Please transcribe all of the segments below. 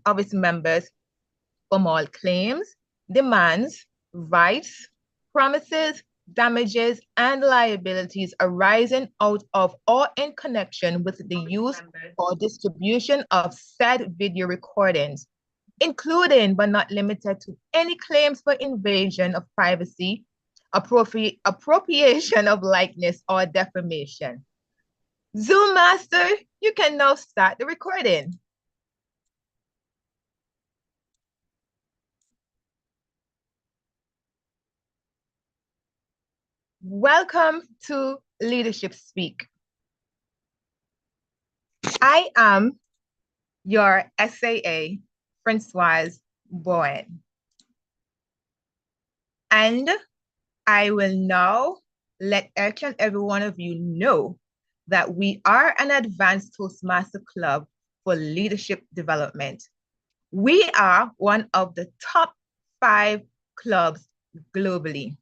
of its members from all claims, demands, rights, promises, damages, and liabilities arising out of or in connection with the use or distribution of said video recordings, including but not limited to any claims for invasion of privacy, appropriation of likeness, or defamation. Zoom Master, you can now start the recording. Welcome to Leadership Speak. I am your SAA, Francoise Bowen. And I will now let each and every one of you know that we are an advanced Toastmaster club for leadership development. We are one of the top 5 clubs globally.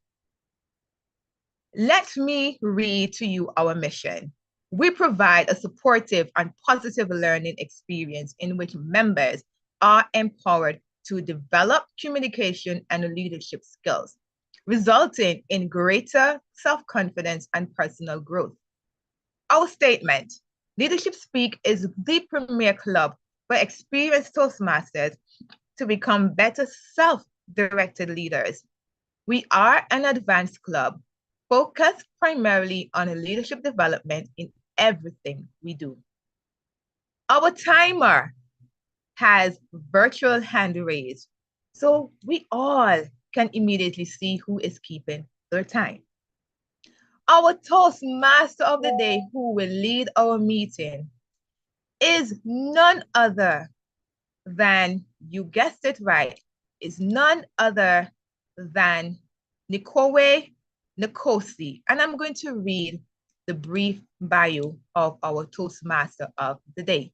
Let me read to you our mission. We provide a supportive and positive learning experience in which members are empowered to develop communication and leadership skills, resulting in greater self-confidence and personal growth. Our statement, Leadership Speak is the premier club for experienced Toastmasters to become better self-directed leaders. We are an advanced club focused primarily on leadership development in everything we do. Our timer has virtual hand raised, so we all can immediately see who is keeping their time. Our Toastmaster of the day who will lead our meeting is none other than, you guessed it right, is none other than Nikowe Nkosi. And I'm going to read the brief bio of our Toastmaster of the day.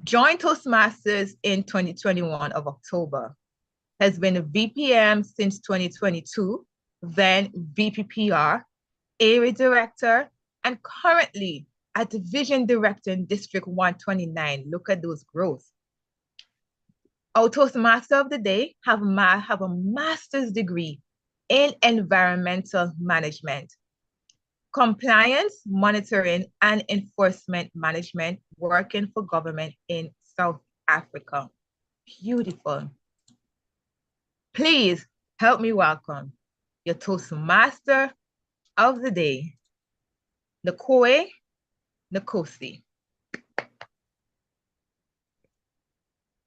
Joined Toastmasters in 2021 of October, has been a VPM since 2022, then VPPR, area director, and currently a division director in District 129. Look at those growth. Our Toastmaster of the day have a master's degree in environmental management, compliance, monitoring, and enforcement management, working for government in South Africa. Beautiful. Please help me welcome your Toastmaster of the day, Nikowe Nkosi.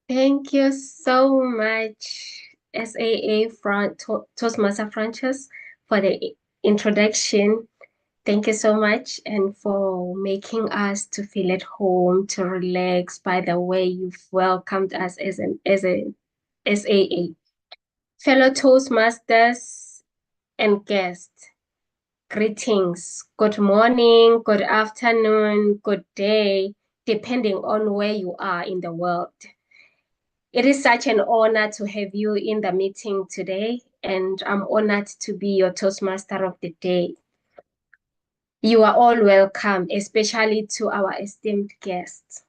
Thank you so much, SAA Toastmaster Francis, for the introduction. Thank you so much, and for making us to feel at home, to relax by the way you've welcomed us as a SAA. Fellow Toastmasters and guests, greetings. Good morning, good afternoon, good day, depending on where you are in the world. It is such an honor to have you in the meeting today, and I'm honored to be your Toastmaster of the day. You are all welcome, especially to our esteemed guests.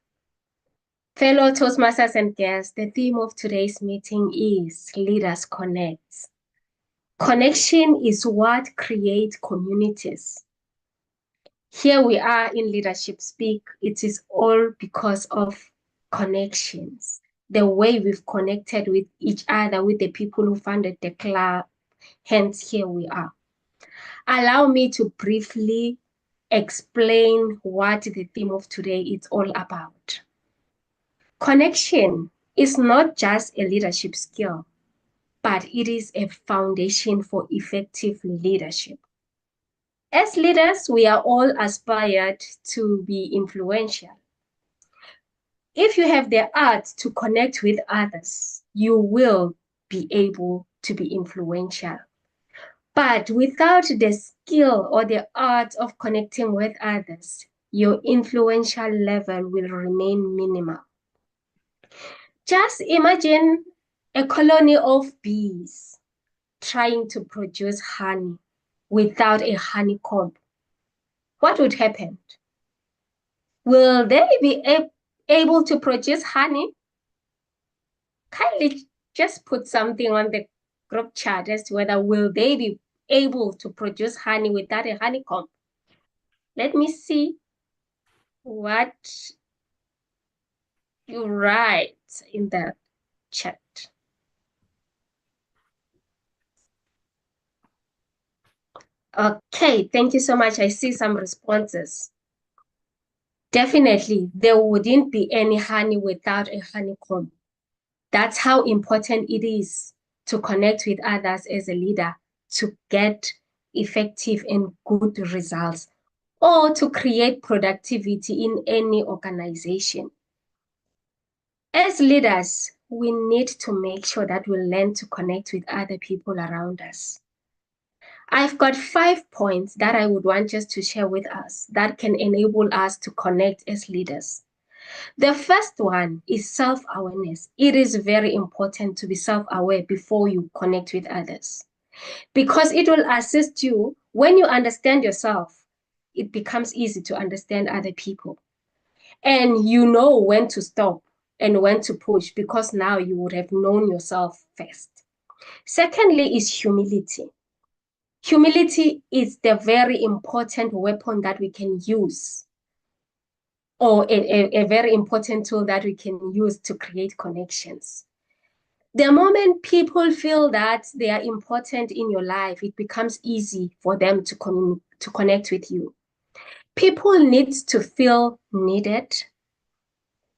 Fellow Toastmasters and guests, the theme of today's meeting is Leaders Connect. Connection is what creates communities. Here we are in Leadership Speak. It is all because of connections. The way we've connected with each other, with the people who founded the club, hence here we are. Allow me to briefly explain what the theme of today is all about. Connection is not just a leadership skill, but it is a foundation for effective leadership. As leaders, we are all aspired to be influential. If you have the art to connect with others, you will be able to be influential. But without the skill or the art of connecting with others, your influential level will remain minimal. Just imagine a colony of bees trying to produce honey without a honeycomb. What would happen? Will they be able to produce honey? kindly just put something on the group chat as to whether will they be able to produce honey without a honeycomb. Let me see what you write in the chat. Okay, thank you so much. I see some responses. Definitely, there wouldn't be any honey without a honeycomb. That's how important it is to connect with others as a leader to get effective and good results, or to create productivity in any organization. As leaders, we need to make sure that we learn to connect with other people around us. I've got 5 points that I would want just to share with us that can enable us to connect as leaders. The first one is self-awareness. It is very important to be self-aware before you connect with others, because it will assist you. When you understand yourself, it becomes easy to understand other people. And you know when to stop and when to push, because now you would have known yourself first. Secondly is humility. Humility is the very important weapon that we can use, or a very important tool that we can use to create connections. The moment people feel that they are important in your life, it becomes easy for them to connect with you. People need to feel needed.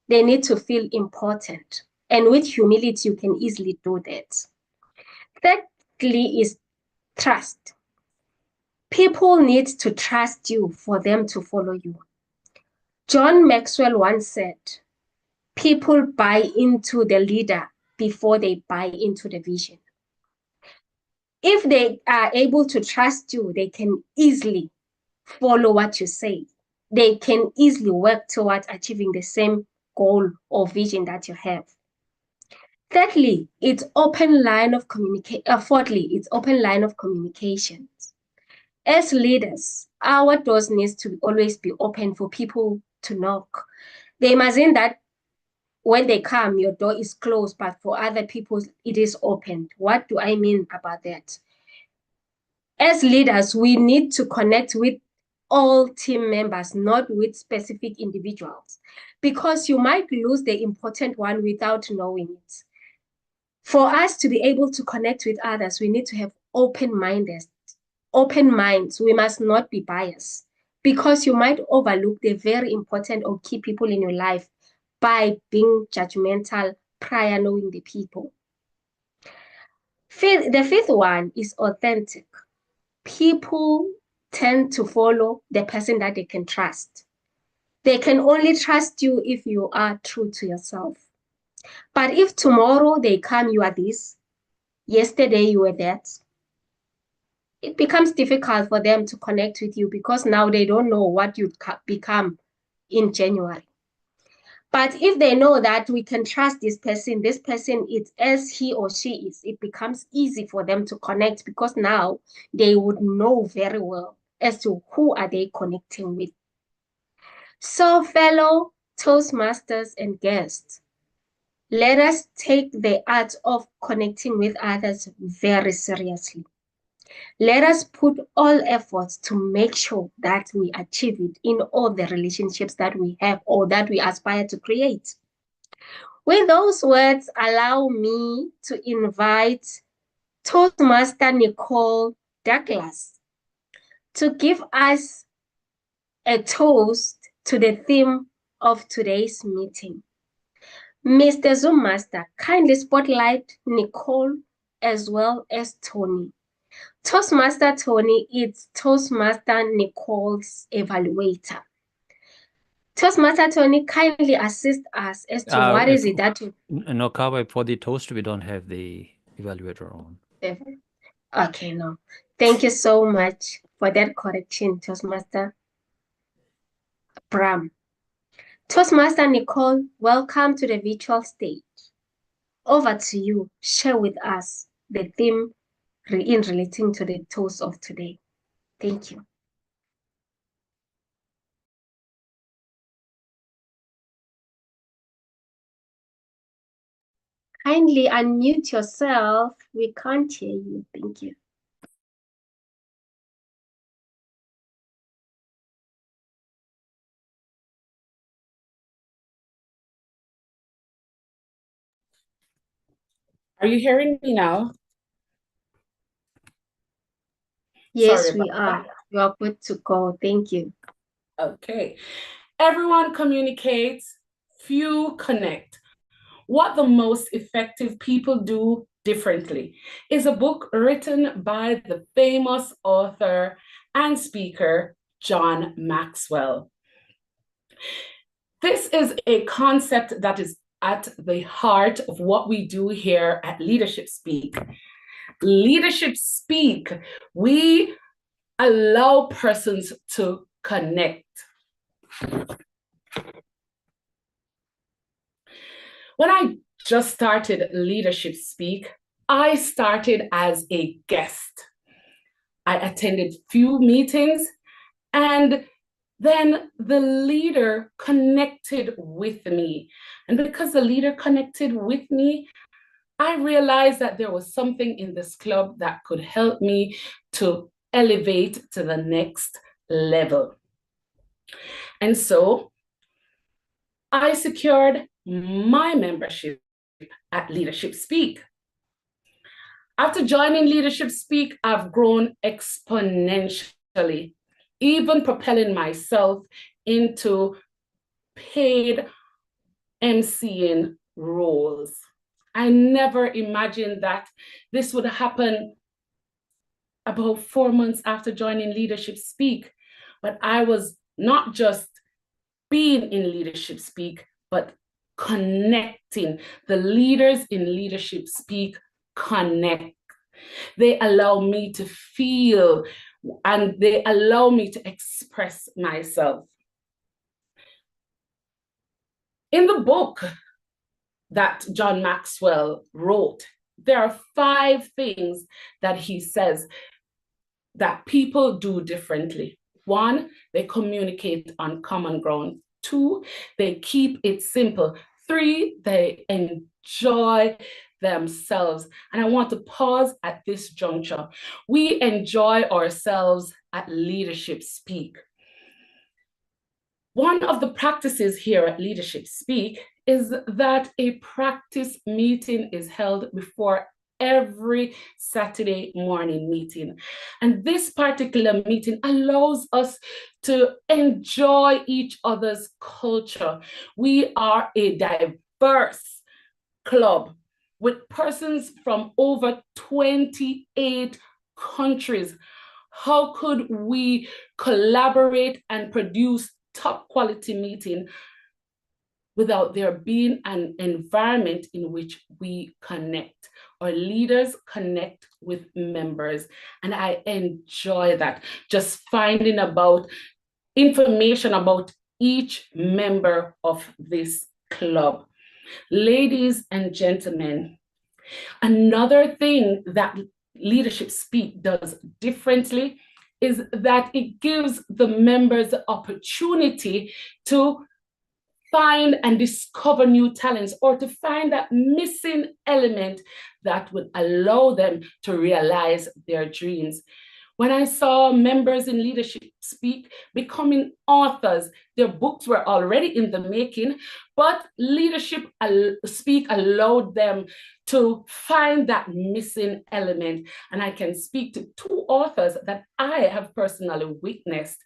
They need to feel important. And with humility, you can easily do that. Thirdly is trust. People need to trust you for them to follow you. John Maxwell once said, people buy into the leader before they buy into the vision. If they are able to trust you, they can easily follow what you say. They can easily work towards achieving the same goal or vision that you have. Thirdly, it's open line of communication. Fourthly, it's open line of communications. As leaders, our doors needs to always be open for people to knock. They imagine that when they come, your door is closed, but for other people, it is open. What do I mean about that? As leaders, we need to connect with all team members, not with specific individuals, because you might lose the important one without knowing it. For us to be able to connect with others, we need to have open minds. We must not be biased, because you might overlook the very important or key people in your life by being judgmental prior knowing the people. The fifth one is authentic. People tend to follow the person that they can trust. They can only trust you if you are true to yourself. But if tomorrow they come, you are this, yesterday you were that, it becomes difficult for them to connect with you, because now they don't know what you'd become in January. But if they know that we can trust this person is as he or she is, it becomes easy for them to connect, because now they would know very well as to who are they connecting with. So fellow Toastmasters and guests, let us take the art of connecting with others very seriously. Let us put all efforts to make sure that we achieve it in all the relationships that we have or that we aspire to create. With those words, allow me to invite Toastmaster Nicole Douglas to give us a toast to the theme of today's meeting. Mr. Zoom Master, kindly spotlight Nicole as well as Tony. Toastmaster Tony is Toastmaster Nicole's evaluator. Toastmaster Tony, kindly assist us as to what is it that you... No, Kawa, for the toast, we don't have the evaluator on. Okay, no. Thank you so much for that correction, Toastmaster Bram. Toastmaster Nicole, welcome to the virtual stage. Over to you. Share with us the theme in relating to the toast of today. Thank you. Kindly unmute yourself. We can't hear you. Thank you. Are you hearing me now? Yes, Sorry we about are. that. You are good to go. Thank you. Okay. Everyone communicates, few connect. What the most effective people do differently is a book written by the famous author and speaker, John Maxwell. This is a concept that is at the heart of what we do here at Leadership Speak. Leadership Speak, we allow persons to connect. When I just started Leadership Speak, I started as a guest. I attended few meetings, and then the leader connected with me. And because the leader connected with me, I realized that there was something in this club that could help me to elevate to the next level. And so I secured my membership at Leadership Speak. After joining Leadership Speak, I've grown exponentially, even propelling myself into paid MCing roles. I never imagined that this would happen about 4 months after joining Leadership Speak, but I was not just being in Leadership Speak, but connecting. The leaders in Leadership Speak connect. They allow me to feel and they allow me to express myself. In the book that John Maxwell wrote, there are 5 things that he says that people do differently. 1, they communicate on common ground. 2, they keep it simple. 3, they enjoy themselves. And I want to pause at this juncture. We enjoy ourselves at Leadership Speak. One of the practices here at Leadership Speak is that a practice meeting is held before every Saturday morning meeting. And this particular meeting allows us to enjoy each other's culture. We are a diverse club with persons from over 28 countries. How could we collaborate and produce top quality meeting without there being an environment in which we connect? Our leaders connect with members, and I enjoy that. Just finding about information about each member of this club. Ladies and gentlemen, another thing that Leadership Speak does differently is that it gives the members the opportunity to find and discover new talents, or to find that missing element that would allow them to realize their dreams. When I saw members in Leadership Speak becoming authors, their books were already in the making, but Leadership Speak allowed them to find that missing element. And I can speak to 2 authors that I have personally witnessed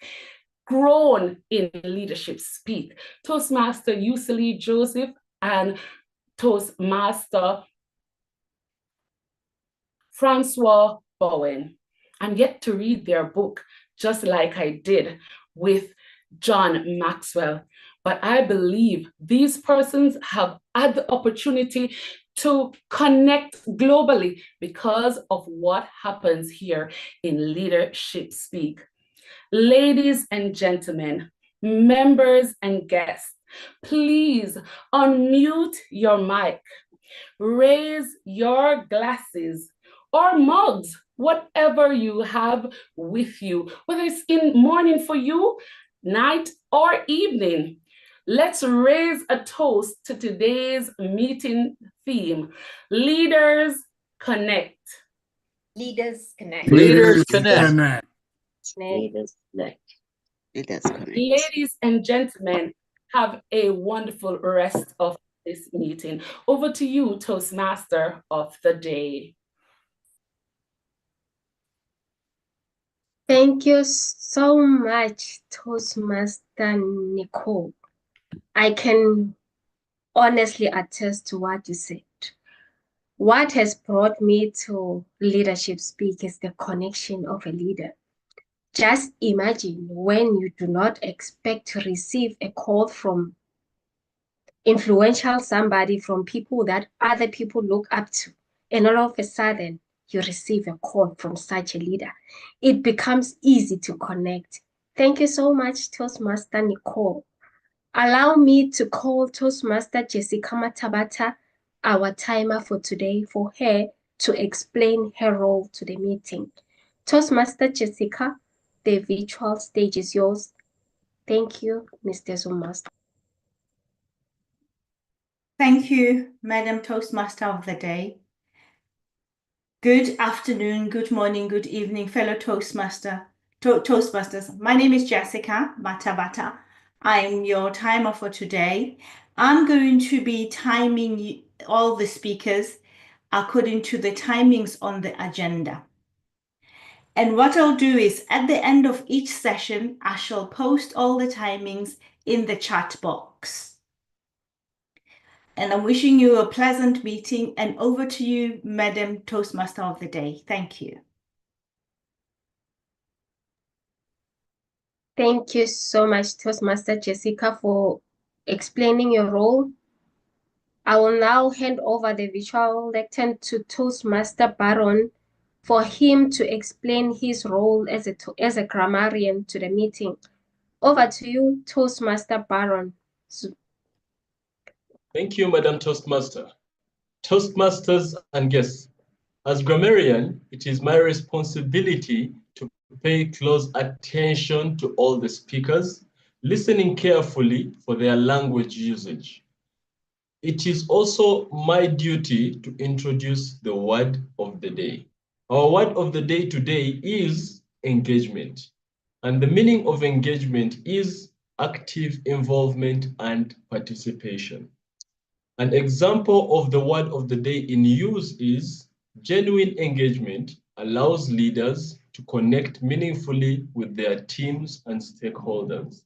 grown in Leadership Speak: Toastmaster Yuseli Joseph and Toastmaster Francois Bowen. I'm yet to read their book, just like I did with John Maxwell. But I believe these persons have had the opportunity to connect globally because of what happens here in Leadership Speak. Ladies and gentlemen, members and guests, please unmute your mic, raise your glasses or mugs, whatever you have with you, whether it's in morning for you, night or evening. Let's raise a toast to today's meeting theme. Leaders connect. Leaders connect. Leaders connect. Leaders connect. Leaders connect. Ladies and gentlemen, have a wonderful rest of this meeting. Over to you, Toastmaster of the day. Thank you so much, Toastmaster Nicole. I can honestly attest to what you said. What has brought me to Leadership Speak is the connection of a leader. Just imagine when you do not expect to receive a call from influential somebody, from people that other people look up to, and all of a sudden you receive a call from such a leader. It becomes easy to connect. Thank you so much, Toastmaster Nicole. Allow me to call Toastmaster Jessica Matabata, our timer for today, for her to explain her role to the meeting. Toastmaster Jessica, the virtual stage is yours. Thank you, Mr. Zoom Master. Thank you, Madam Toastmaster of the Day. Good afternoon, good morning, good evening, fellow Toastmasters. My name is Jessica Matabata. I'm your timer for today. I'm going to be timing all the speakers according to the timings on the agenda. And what I'll do is at the end of each session, I shall post all the timings in the chat box. And I'm wishing you a pleasant meeting, and over to you, Madam Toastmaster of the Day. Thank you. Thank you so much, Toastmaster Jessica, for explaining your role. I will now hand over the virtual lectern to Toastmaster Baron for him to explain his role as a grammarian to the meeting. Over to you, Toastmaster Baron. Thank you, Madam Toastmaster. Toastmasters and guests, as grammarian, it is my responsibility to pay close attention to all the speakers, listening carefully for their language usage. It is also my duty to introduce the word of the day. Our word of the day today is engagement. And the meaning of engagement is active involvement and participation. An example of the word of the day in use is genuine engagement allows leaders to connect meaningfully with their teams and stakeholders.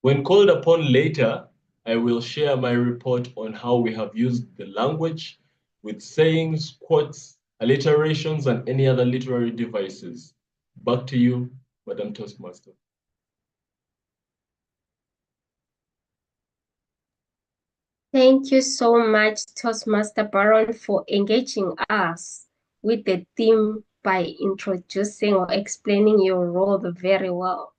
When called upon later, I will share my report on how we have used the language with sayings, quotes, alliterations, and any other literary devices. Back to you, Madam Toastmaster. Thank you so much, Toastmaster Baron, for engaging us with the theme by introducing or explaining your role very well.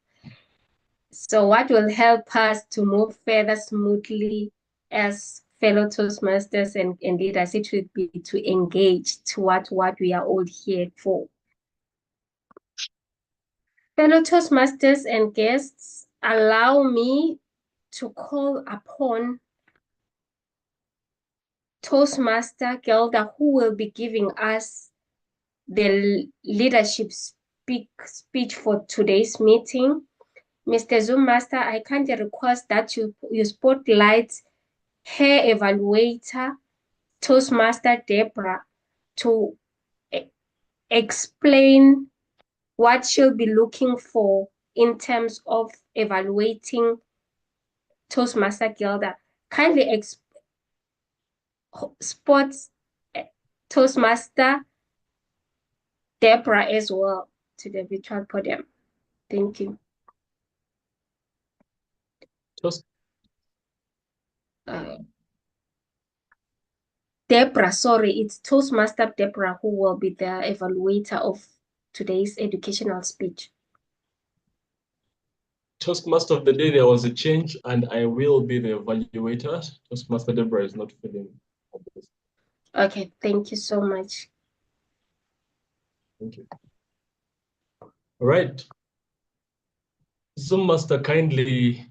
So what will help us to move further smoothly as fellow Toastmasters and leaders, it would be to engage to what we are all here for. Fellow Toastmasters and guests, allow me to call upon Toastmaster Gelda, who will be giving us the leadership speech for today's meeting. Mr. Zoom Master, I kindly request that you spotlight her evaluator, Toastmaster Deborah, to explain what she'll be looking for in terms of evaluating Toastmaster Gelda. Kindly spots Toastmaster Deborah as well to the virtual podium. Thank you. Deborah, sorry, it's Toastmaster Deborah who will be the evaluator of today's educational speech. Toastmaster of the day, there was a change, and I will be the evaluator. Toastmaster Deborah is not feeling this. Okay, thank you so much. Thank you. All right. Zoom Master, kindly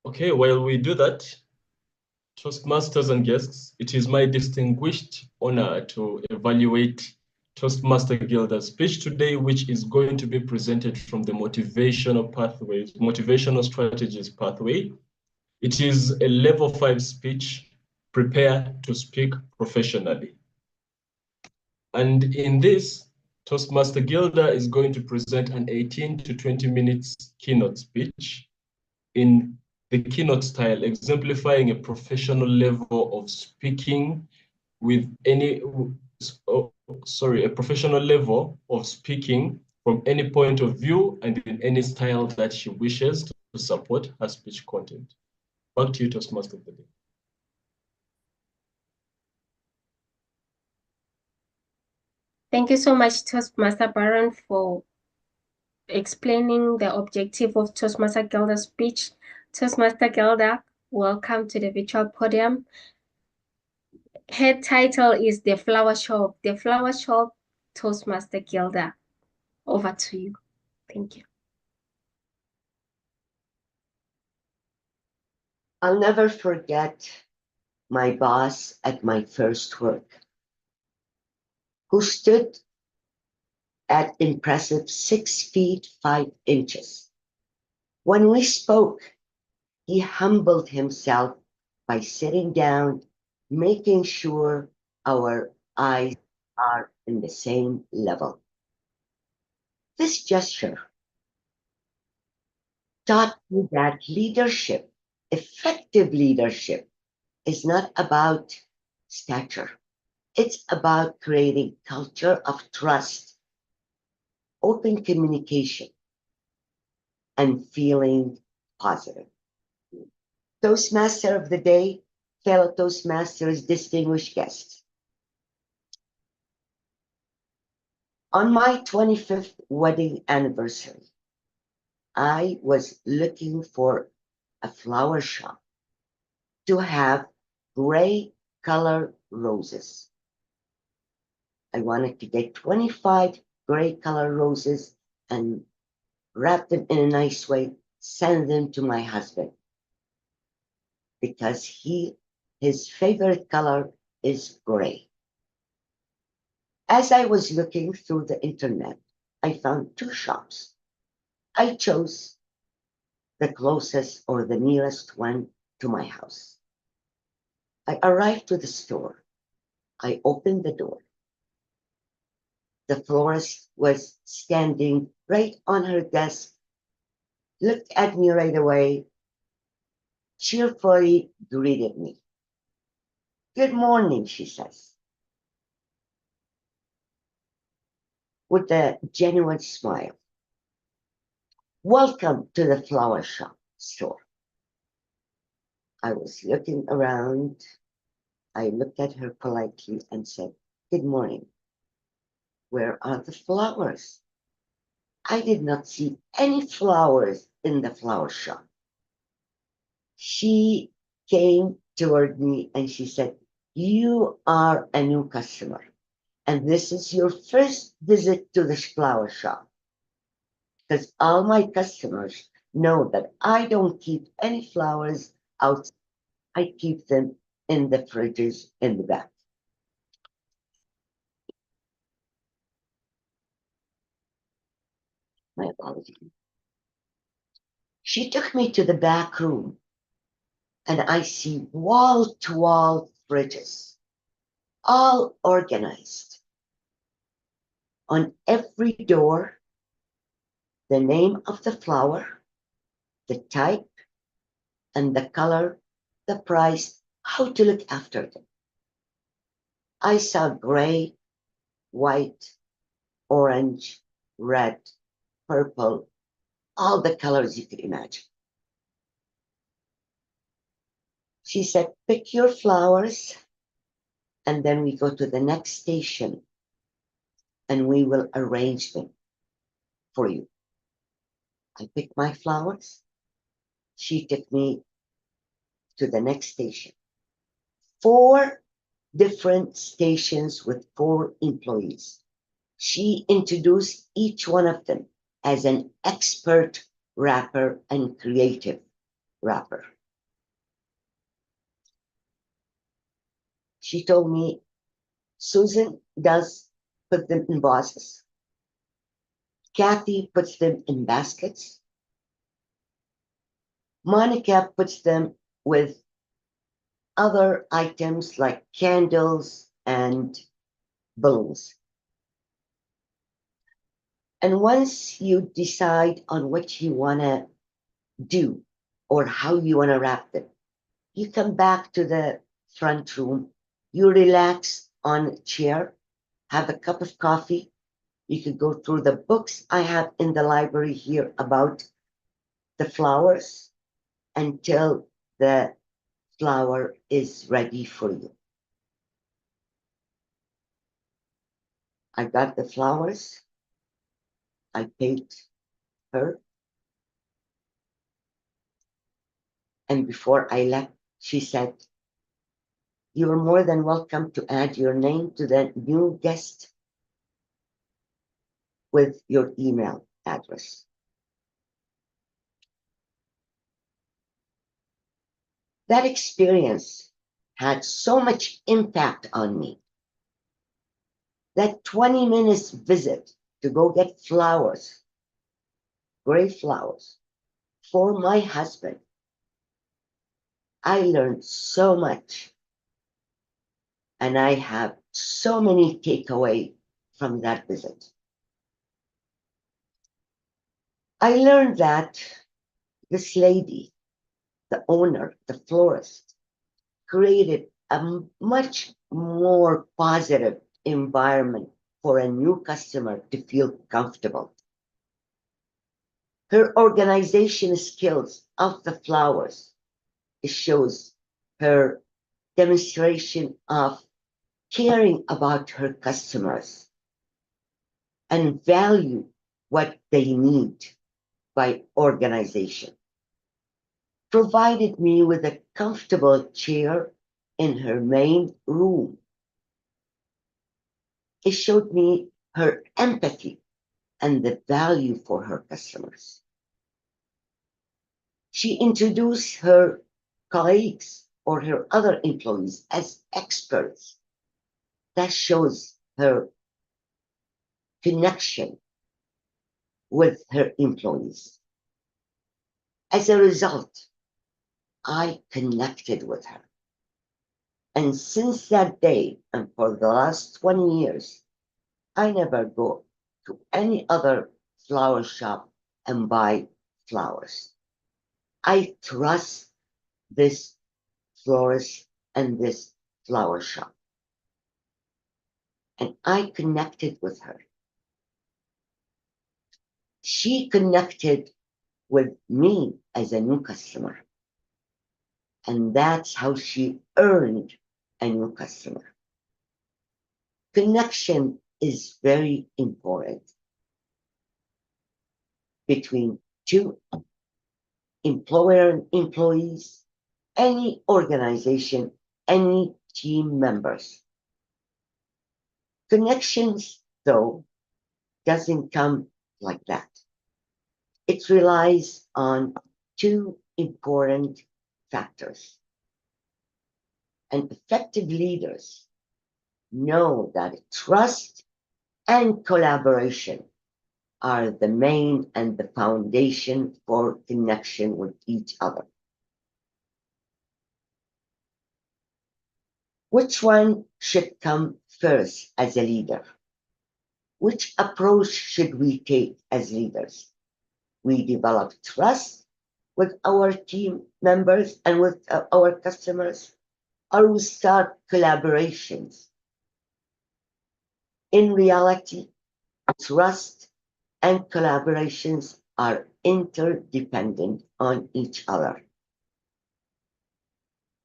Okay, while we do that, Toastmasters and guests, it is my distinguished honor to evaluate Toastmaster Gilda's speech today, which is going to be presented from the motivational strategies pathway. It is a level 5 speech, prepare to speak professionally. And in this, Toastmaster Gilda is going to present an 18 to 20 minutes keynote speech in the keynote style, exemplifying a professional level of speaking with a professional level of speaking from any point of view and in any style that she wishes to support her speech content. Back to you, Toastmaster of the day. Thank you so much, Toastmaster Baron, for explaining the objective of Toastmaster Gilda's speech. Toastmaster Gilda, welcome to the virtual podium. Her title is The Flower Shop. The Flower Shop, Toastmaster Gilda. Over to you. Thank you. I'll never forget my boss at my first work, who stood at impressive 6 feet 5 inches. When we spoke, he humbled himself by sitting down, making sure our eyes are in the same level. This gesture taught me that leadership, effective leadership, is not about stature. It's about creating culture of trust, open communication, and feeling positive. Toastmaster of the day, fellow Toastmasters, distinguished guests. On my 25th wedding anniversary, I was looking for a flower shop to have gray color roses. I wanted to get 25 gray color roses and wrap them in a nice way, send them to my husband, because his favorite color is gray. As I was looking through the internet, I found 2 shops. I chose the closest or the nearest one to my house. I arrived to the store. I opened the door. The florist was standing right on her desk, looked at me right away, cheerfully greeted me. "Good morning," she says, with a genuine smile. "Welcome to the flower shop store." I was looking around. I looked at her politely and said, "Good morning. Where are the flowers?" I did not see any flowers in the flower shop. She came toward me and she said, "You are a new customer, and this is your first visit to the flower shop, because all my customers know that I don't keep any flowers outside. I keep them in the fridges in the back." My apologies. She took me to the back room, and I see wall-to-wall fridges, all organized. On every door, the name of the flower, the type, and the color, the price, how to look after them. I saw gray, white, orange, red, purple, all the colors you could imagine. She said, "Pick your flowers, and then we go to the next station, and we will arrange them for you." I picked my flowers. She took me to the next station. 4 different stations with 4 employees. She introduced each one of them as an expert wrapper and creative wrapper. She told me, Susan does put them in vases. Kathy puts them in baskets. Monica puts them with other items like candles and balloons. And once you decide on what you want to do or how you want to wrap them, you come back to the front room, you relax on a chair, have a cup of coffee. You can go through the books I have in the library here about the flowers until the flower is ready for you. I got the flowers. I paid her. And before I left, she said, "You are more than welcome to add your name to the new guest with your email address." That experience had so much impact on me. That 20 minutes visit to go get flowers, gray flowers, for my husband, I learned so much. And I have so many takeaways from that visit. I learned that this lady, the owner, the florist, created a much more positive environment for a new customer to feel comfortable. Her organization skills of the flowers, it shows her demonstration of caring about her customers and value what they need by organization. Provided me with a comfortable chair in her main room. It showed me her empathy and the value for her customers. She introduced her colleagues or her other employees as experts. That shows her connection with her employees. As a result, I connected with her. And since that day, and for the last 20 years, I never go to any other flower shop and buy flowers. I trust this florist and this flower shop. And I connected with her. She connected with me as a new customer. And that's how she earned a new customer. Connection is very important between two employer and employees, any organization, any team members. Connections, though, doesn't come like that. It relies on two important factors. And effective leaders know that trust and collaboration are the main and the foundation for connection with each other. Which one should come first as a leader? Which approach should we take as leaders? We develop trust with our team members and with our customers, or we start collaborations. In reality, trust and collaborations are interdependent on each other.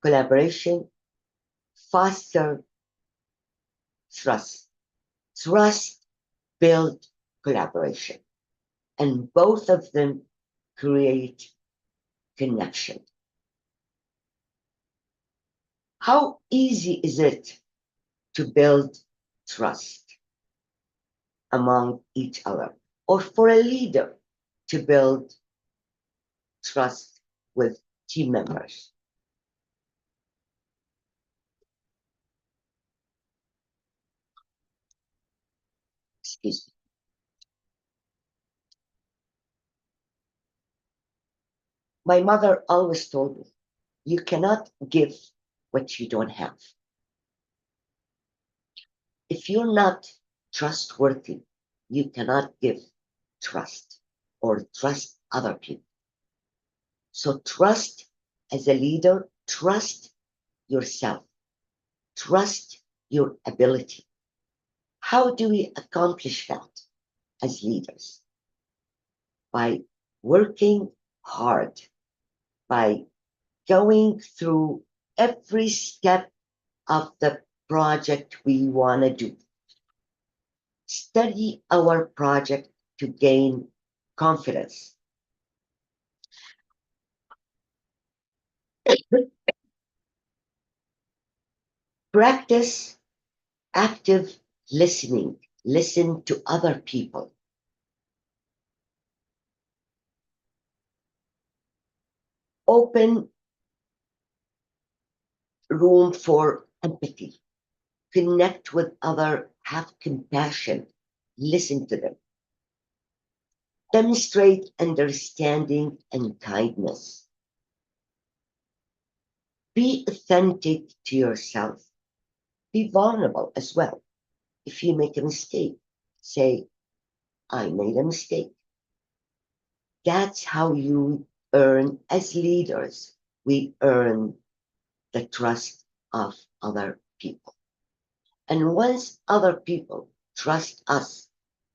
Collaboration fosters trust. Trust builds collaboration. And both of them create connection. How easy is it to build trust among each other, or for a leader to build trust with team members? Excuse me. My mother always told me, you cannot give what you don't have. If you're not trustworthy, you cannot give trust or trust other people. So trust as a leader, trust yourself, trust your ability. How do we accomplish that as leaders? By working hard, by going through every step of the project we want to do. Study our project to gain confidence. Practice active listening. Listen to other people. Open room for empathy. Connect with others. Have compassion. Listen to them. Demonstrate understanding and kindness. Be authentic to yourself. Be vulnerable as well. If you make a mistake, say, I made a mistake. That's how you earn, as leaders, we earn the trust of other people. And once other people trust us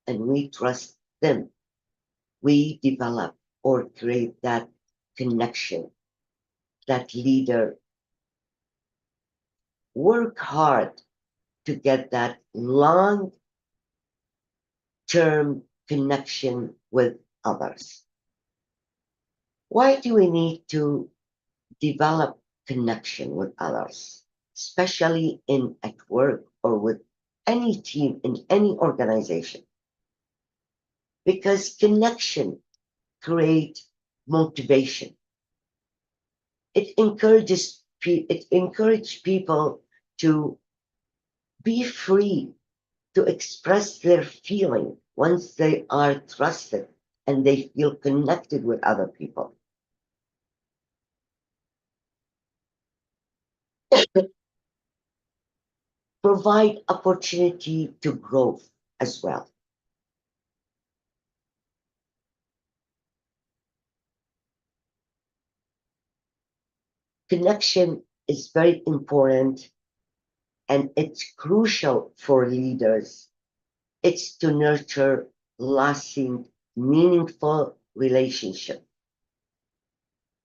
and we trust them, we develop or create that connection, that leader. Work hard to get that long-term connection with others. Why do we need to develop connection with others, especially at work or with any team in any organization? Because connection creates motivation. It encourages people to be free to express their feeling once they are trusted and they feel connected with other people. Provide opportunity to growth as well. Connection is very important and it's crucial for leaders. It's to nurture lasting, meaningful relationship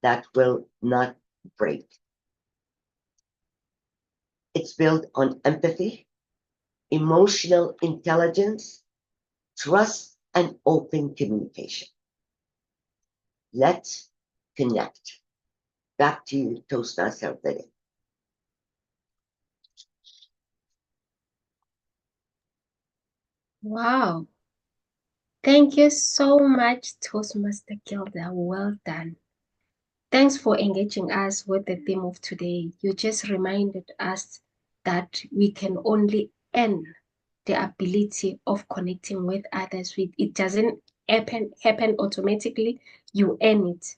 that will not break. It's built on empathy, emotional intelligence, trust, and open communication. Let's connect. Back to you, Toastmaster of the Day. Wow. Thank you so much, Toastmaster Gilda. Well done. Thanks for engaging us with the theme of today. You just reminded us that we can only earn the ability of connecting with others. It doesn't happen automatically. You earn it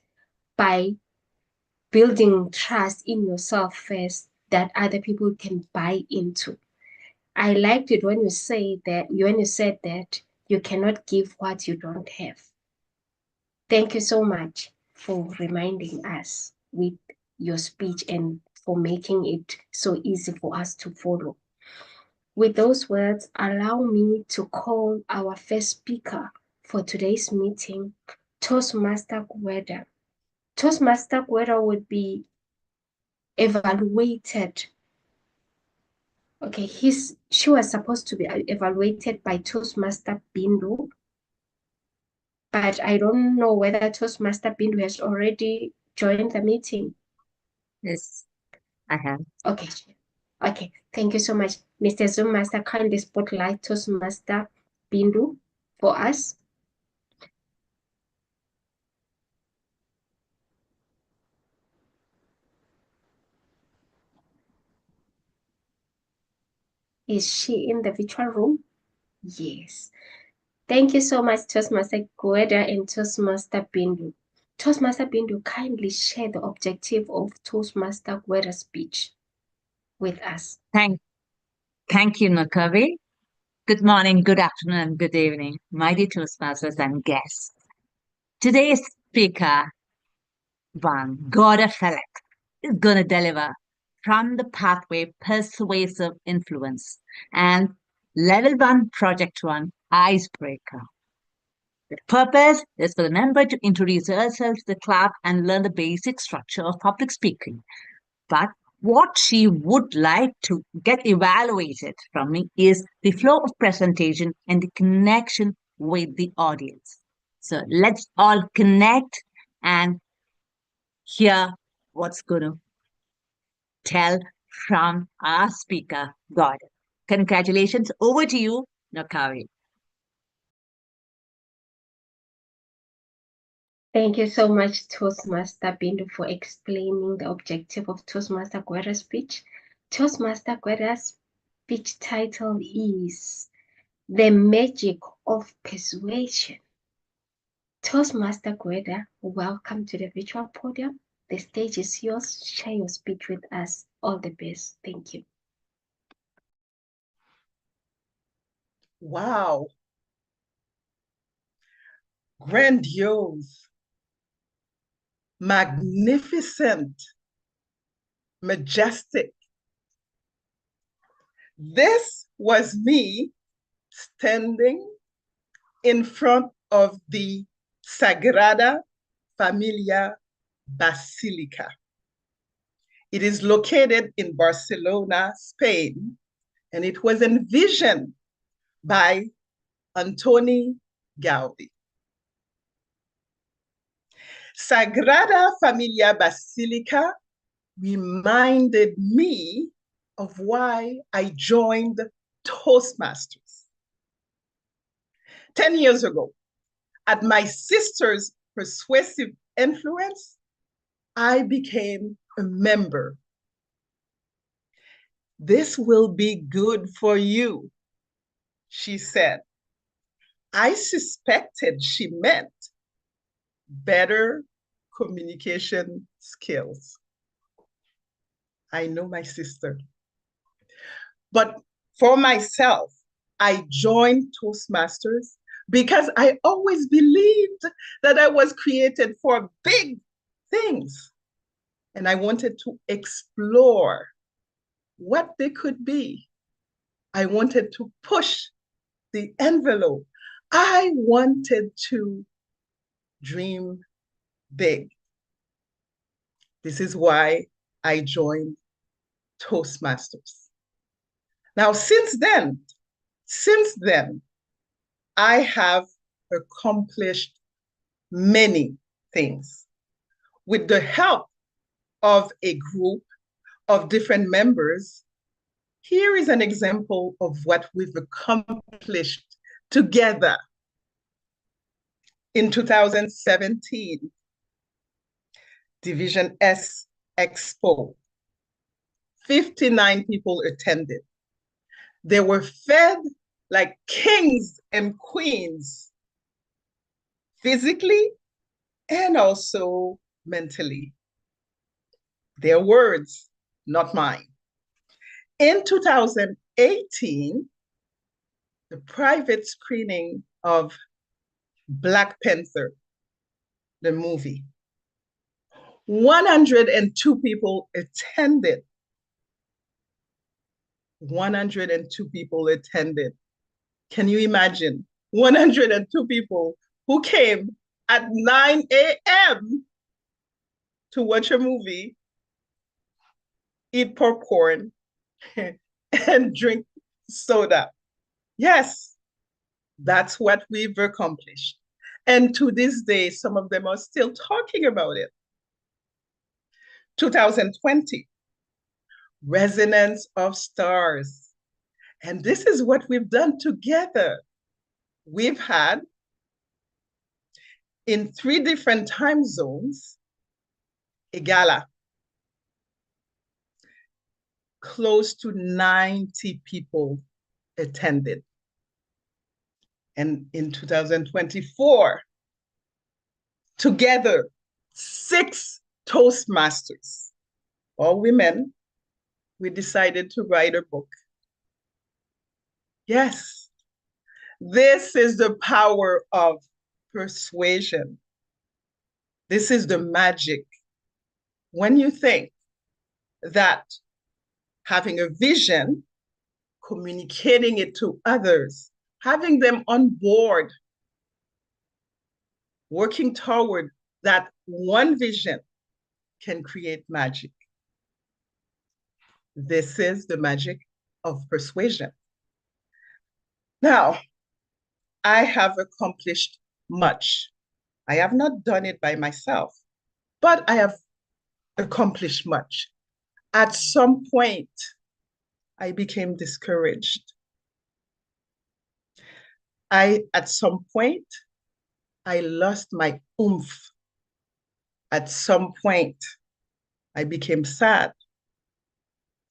by building trust in yourself first that other people can buy into. I liked it when you said that you cannot give what you don't have. Thank you so much for reminding us with your speech and for making it so easy for us to follow. With those words, allow me to call our first speaker for today's meeting, Toastmaster Gweda. Toastmaster Gweda would be evaluated. Okay, she was supposed to be evaluated by Toastmaster Bindu, but I don't know whether Toastmaster Bindu has already joined the meeting. Yes, I have. Okay. Okay, thank you so much. Mr. Zoom Master, kindly spotlight Toastmaster Bindu for us. Is she in the virtual room? Yes. Thank you so much, Toastmaster Gweda and Toastmaster Bindu. Toastmaster Bindu, kindly share the objective of Toastmaster Gweda's speech with us. Thank you, Nakavi. Good morning, good afternoon, and good evening, mighty Toastmasters and guests. Today's speaker, God of Felix, is going to deliver from the pathway persuasive influence and level 1 project 1 icebreaker. The purpose is for the member to introduce herself to the club and learn the basic structure of public speaking. But what she would like to get evaluated from me is the flow of presentation and the connection with the audience. So let's all connect and hear what's going to tell from our speaker, God. Congratulations. Over to you, Nakavi. Thank you so much, Toastmaster Bindu, for explaining the objective of Toastmaster Gweda's speech. Toastmaster Gweda's speech title is The Magic of Persuasion. Toastmaster Gweda, welcome to the virtual podium. The stage is yours. Share your speech with us. All the best. Thank you. Wow. Grandiose, magnificent, majestic. This was me standing in front of the Sagrada Familia Basilica. It is located in Barcelona, Spain, and it was envisioned by Antoni Gaudi. Sagrada Familia Basilica reminded me of why I joined Toastmasters. 10 years ago, at my sister's persuasive influence, I became a member. This will be good for you, she said. I suspected she meant better communication skills. I know my sister. But for myself, I joined Toastmasters because I always believed that I was created for big things. And I wanted to explore what they could be. I wanted to push the envelope. I wanted to dream big. This is why I joined Toastmasters. Now, since then, I have accomplished many things with the help of a group of different members. Here is an example of what we've accomplished together. In 2017, Division S Expo, 59 people attended. They were fed like kings and queens, physically and also mentally. Their words, not mine. In 2018, the private screening of Black Panther, the movie, 102 people attended. 102 people attended. Can you imagine? 102 people who came at 9 a.m. to watch a movie, eat popcorn, and drink soda. Yes, that's what we've accomplished. And to this day, some of them are still talking about it. 2020, Resonance of Stars. And this is what we've done together. We've had, in 3 different time zones, a gala. Close to 90 people attended. And in 2024, together, 6 Toastmasters, all women, we decided to write a book. Yes, this is the power of persuasion. This is the magic. When you think that having a vision, communicating it to others, having them on board, working toward that one vision can create magic. This is the magic of persuasion. Now, I have accomplished much. I have not done it by myself, but I have accomplished much. At some point, I became discouraged. At some point, I lost my oomph. At some point, I became sad,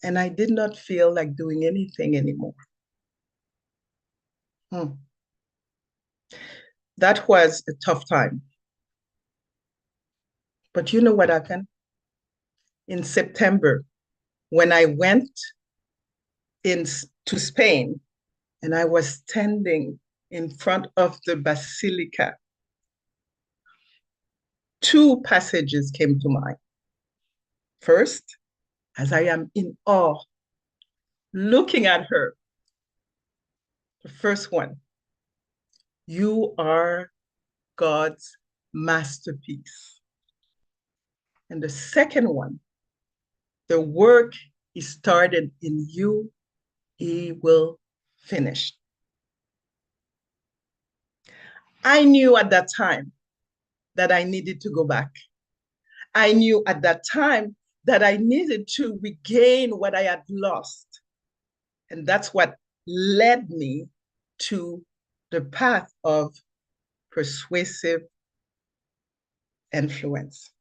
and I did not feel like doing anything anymore. That was a tough time. But you know what happened? In September, when I went to Spain, and I was standing in front of the Basilica, 2 passages came to mind. First, as I am in awe, looking at her, the first one, you are God's masterpiece. And the second one, the work He started in you, He will finish. I knew at that time that I needed to go back. I knew at that time that I needed to regain what I had lost. And that's what led me to the path of persuasive influence.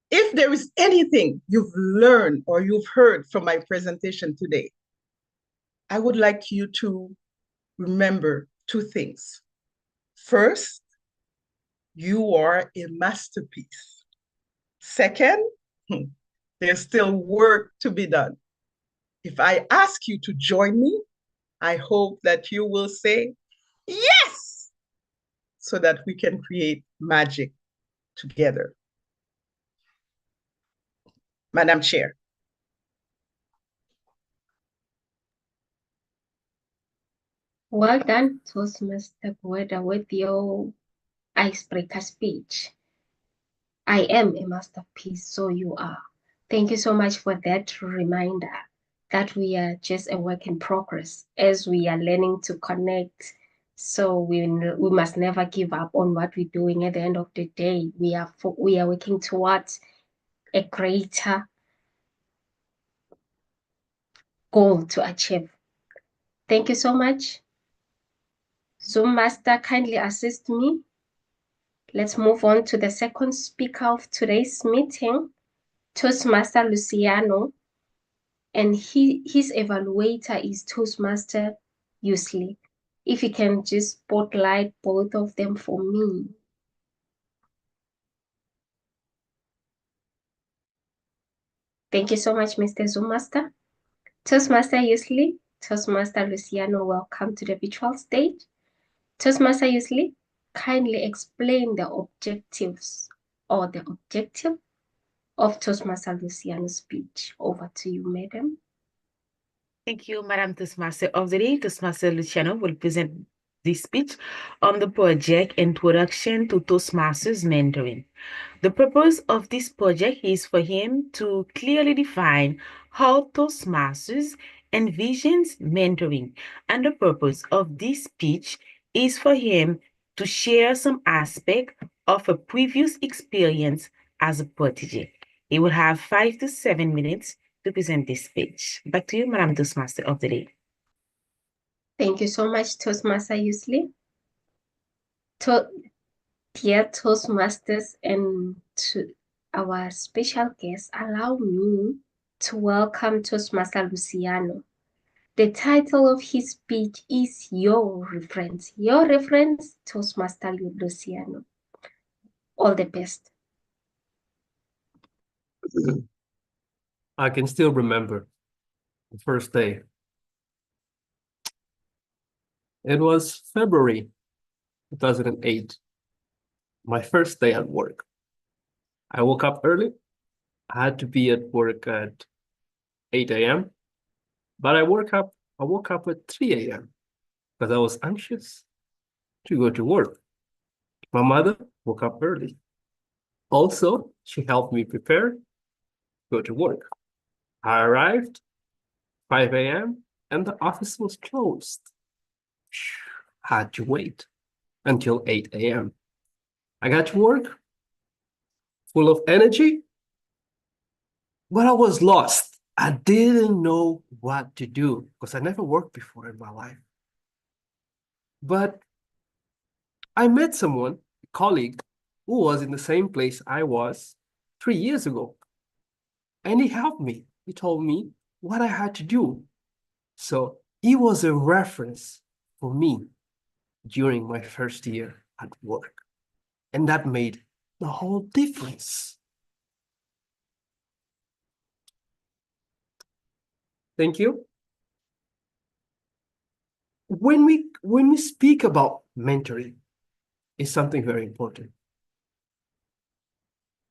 If there is anything you've learned or you've heard from my presentation today, I would like you to remember 2 things. First, you are a masterpiece. Second, there's still work to be done. If I ask you to join me, I hope that you will say yes, so that we can create magic together. Madam Chair. Well done, Toastmaster Gweda, with your icebreaker speech. I am a masterpiece, so you are. Thank you so much for that reminder that we are just a work in progress as we are learning to connect. So we must never give up on what we're doing. At the end of the day, we are working towards a greater goal to achieve. Thank you so much. Zoom Master, kindly assist me. Let's move on to the second speaker of today's meeting, Toastmaster Luciano, and his evaluator is Toastmaster Usley. If you can just spotlight both of them for me. Thank you so much, Mr. Zoom Master. Toastmaster Usley, Toastmaster Luciano, welcome to the virtual stage. Toastmaster Usley, kindly explain the objectives or the objective of Toastmaster Luciano's speech. Over to you, madam. Thank you, Madam Toastmaster of the Day. Toastmaster Luciano will present this speech on the project Introduction to Toastmasters Mentoring. The purpose of this project is for him to clearly define how Toastmasters envisions mentoring, and the purpose of this speech is for him to share some aspect of a previous experience as a protege. He will have 5 to 7 minutes to present this speech. Back to you, Madam Toastmaster of the Day. Thank you so much, Toastmaster Usley. Dear Toastmasters and to our special guest, allow me to welcome Toastmaster Luciano. The title of his speech is Your Reference. Your Reference, Toastmaster Luciano. All the best. I can still remember the first day. It was February 2008, my first day at work. I woke up early. I had to be at work at 8 a.m., but I woke up at 3 a.m. because I was anxious to go to work. My mother woke up early. Also, she helped me prepare to go to work. I arrived 5 a.m. and the office was closed. Had to wait until 8 a.m. I got to work full of energy, but I was lost. I didn't know what to do because I never worked before in my life. But I met someone, a colleague, who was in the same place I was 3 years ago. And he helped me. He told me what I had to do. So he was a reference for me during my first year at work. And that made the whole difference. Thank you. When we speak about mentoring, it's something very important.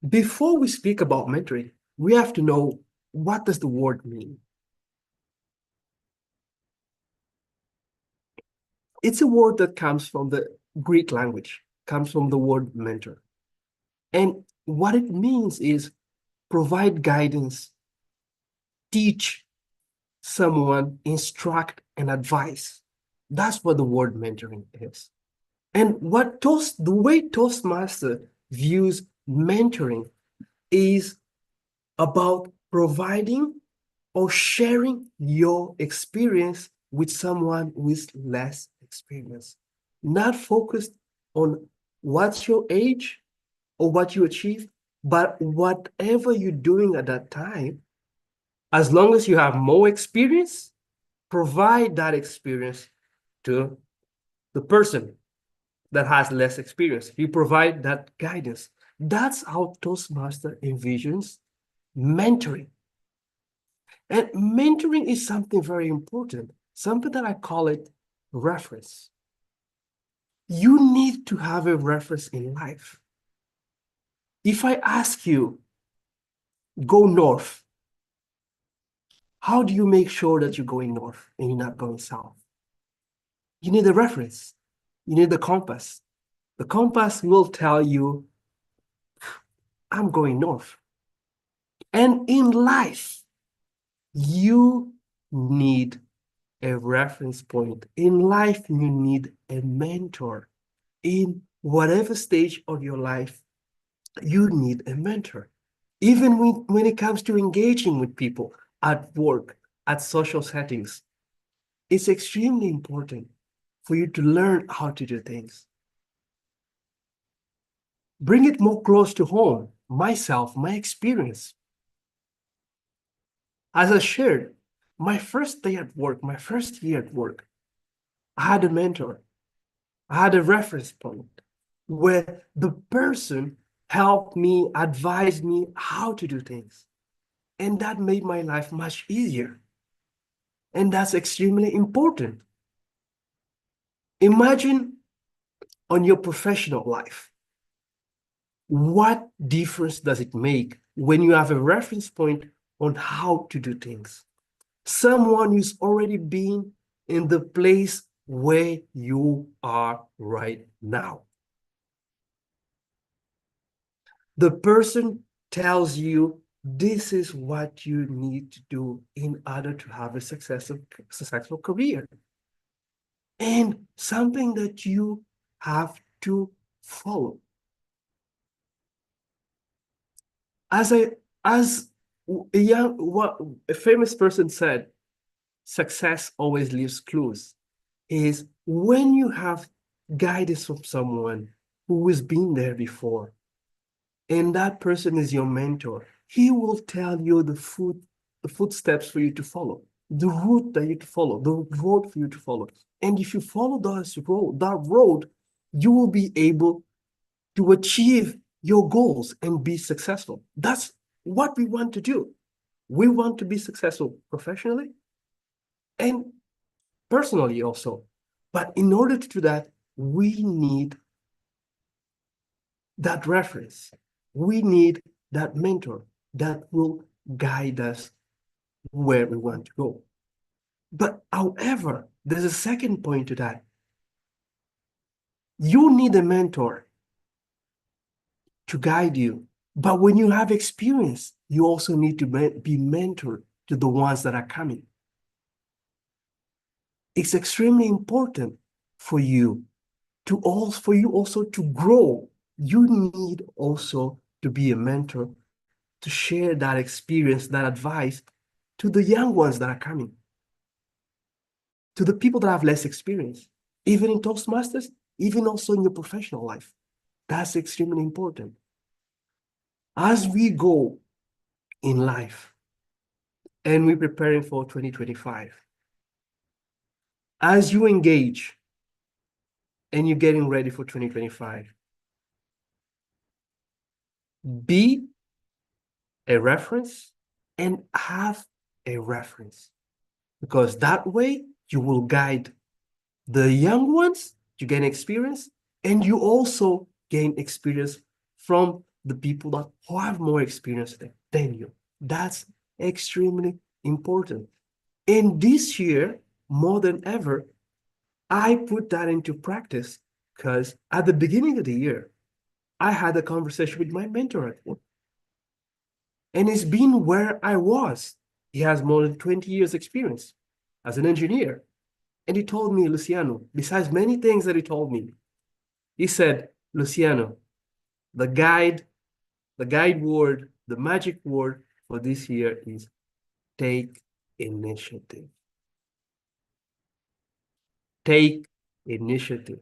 Before we speak about mentoring, we have to know, what does the word mean? It's a word that comes from the Greek language, comes from the word mentor. And what it means is provide guidance, teach someone, instruct, and advise. That's what the word mentoring is. And the way Toastmaster views mentoring is about providing or sharing your experience with someone with less experience, not focused on what's your age or what you achieved, but whatever you're doing at that time, as long as you have more experience, provide that experience to the person that has less experience. You provide that guidance. That's how Toastmaster envisions mentoring. And mentoring is something very important, something that I call it reference. You need to have a reference in life. If I ask you, go north, how do you make sure that you're going north and you're not going south? You need a reference. You need the compass. The compass will tell you, I'm going north. And in life, you need a reference point. In life, you need a mentor. In whatever stage of your life, you need a mentor. Even when it comes to engaging with people at work, at social settings, it's extremely important for you to learn how to do things. Bring it more close to home, myself, my experience. As I shared, my first day at work, my first year at work, I had a mentor. I had a reference point where the person helped me, advised me how to do things. And that made my life much easier. And that's extremely important. Imagine on your professional life, what difference does it make when you have a reference point on how to do things? Someone who's already been in the place where you are right now. The person tells you this is what you need to do in order to have a successful career. And something that you have to follow. As a famous person said, success always leaves clues. Is when you have guidance from someone who has been there before, and that person is your mentor, he will tell you the footsteps for you to follow. the route that you to follow, the road for you to follow. And if you follow that road, you will be able to achieve your goals and be successful. That's what we want to do. We want to be successful professionally and personally also. But in order to do that, we need that reference. We need that mentor that will guide us where we want to go. But however, there's a second point to that. You need a mentor to guide you. But when you have experience, you also need to be mentored to the ones that are coming. It's extremely important for you also to grow. You need also to be a mentor to share that experience, that advice to the young ones that are coming, to the people that have less experience, even in Toastmasters, even also in your professional life. That's extremely important. As we go in life and we're preparing for 2025, as you engage and you're getting ready for 2025, be a reference and have a reference, because that way you will guide the young ones to gain experience, and you also gain experience from the people that have more experience than you. That's extremely important. And this year, more than ever, I put that into practice, because at the beginning of the year, I had a conversation with my mentor at work. And it's been where I was. He has more than 20 years experience as an engineer. And he told me, Luciano, besides many things that he told me, he said, Luciano, the guide word, the magic word for this year is take initiative. Take initiative.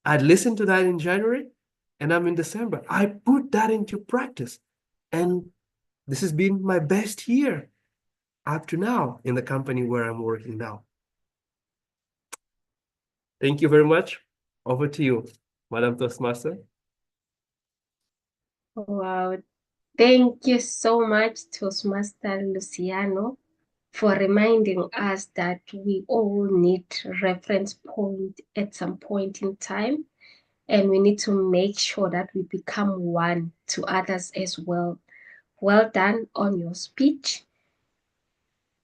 I listened to that in January, and I'm in December. I put that into practice. And this has been my best year up to now in the company where I'm working now. Thank you very much. Over to you, Madam Toastmaster. Wow. Thank you so much, Toastmaster Luciano, for reminding us that we all need reference point at some point in time, and we need to make sure that we become one to others as well. Well done on your speech.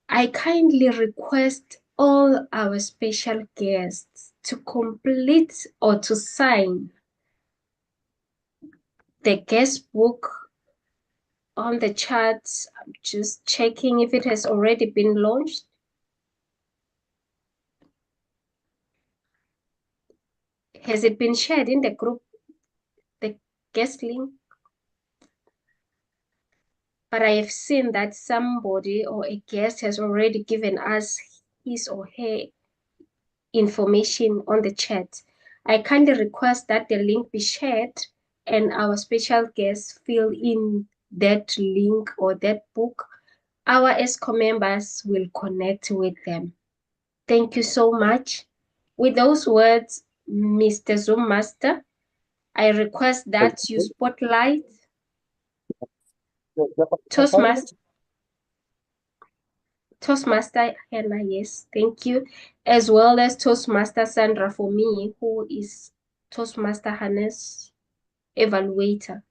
I kindly request all our special guests to complete or to sign the guest book on the chat. I'm just checking if it has already been launched. Has it been shared in the group, the guest link? But I have seen that somebody or a guest has already given us his or her information on the chat. I kindly request that the link be shared and our special guests fill in that link or that book. Our ESCO members will connect with them. Thank you so much. With those words, Mr. Zoom Master, I request that you spotlight Toastmaster Hannah, yes, thank you, as well as Toastmaster Sandra for me, who is Toastmaster Hannah's evaluator.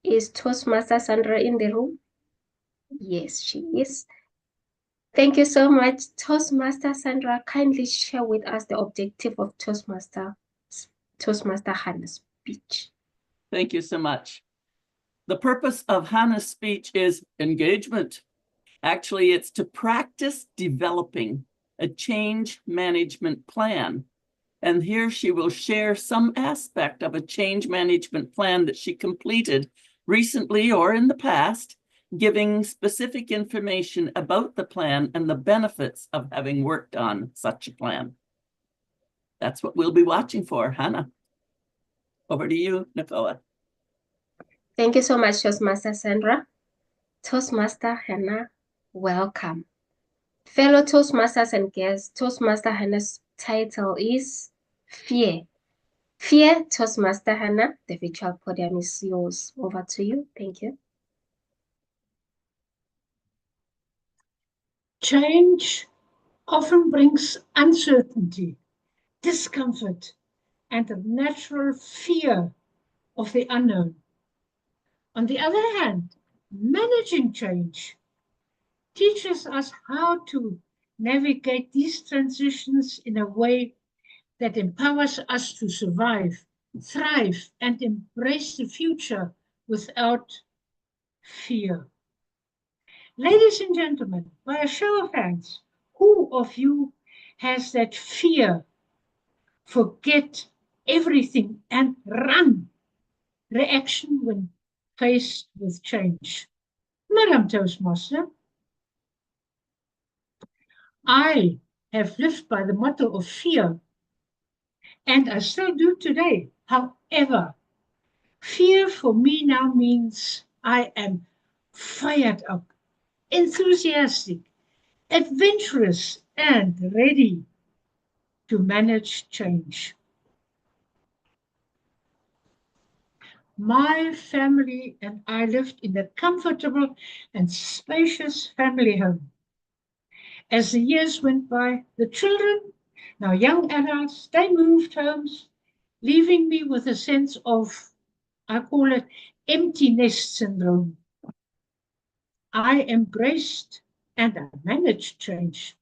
Is Toastmaster Sandra in the room? Yes, she is. Thank you so much. Toastmaster Sandra, kindly share with us the objective of Toastmaster Hannah's speech. Thank you so much. The purpose of Hannah's speech is engagement. Actually, it's to practice developing a change management plan. And here she will share some aspect of a change management plan that she completed recently or in the past, giving specific information about the plan and the benefits of having worked on such a plan. That's what we'll be watching for, Hannah. Over to you, Nicola. Thank you so much, Toastmaster Sandra. Toastmaster Hannah, welcome. Fellow Toastmasters and guests, Toastmaster Hannah's title is Fear. Fear, Toastmaster Hannah, the virtual podium is yours. Over to you. Thank you. Change often brings uncertainty, discomfort, and a natural fear of the unknown. On the other hand, managing change teaches us how to navigate these transitions in a way that empowers us to survive, thrive, and embrace the future without fear. Ladies and gentlemen, by a show of hands, who of you has that fear, forget everything and run reaction when faced with change? Madam Toastmaster, I have lived by the motto of fear, and I still do today. However, fear for me now means I am fired up, enthusiastic, adventurous, and ready to manage change. My family and I lived in a comfortable and spacious family home. As the years went by, the children, now young adults, they moved homes, leaving me with a sense of, I call it, empty nest syndrome. I embraced and I managed change.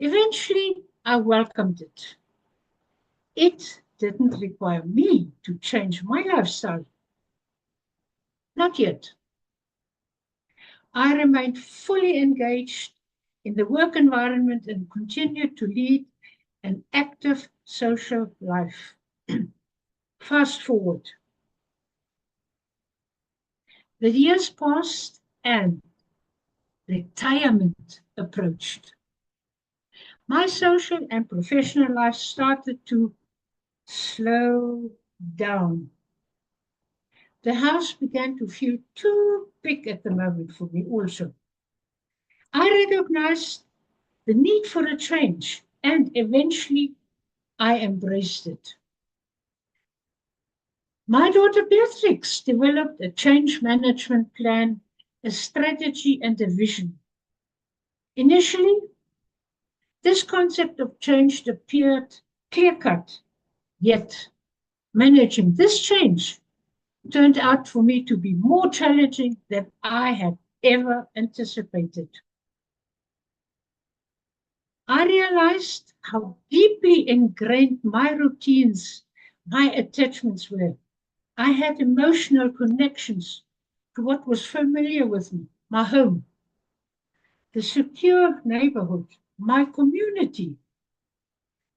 Eventually, I welcomed it. It didn't require me to change my lifestyle. Not yet. I remained fully engaged in the work environment and continued to lead an active social life. Fast forward. The years passed and retirement approached. My social and professional life started to slow down. The house began to feel too big at the moment for me also. I recognized the need for a change, and eventually I embraced it. My daughter Beatrix developed a change management plan, a strategy, and a vision. Initially, this concept of change appeared clear-cut, yet managing this change turned out for me to be more challenging than I had ever anticipated. I realized how deeply ingrained my routines, my attachments were. I had emotional connections to what was familiar with me, my home, the secure neighborhood, my community,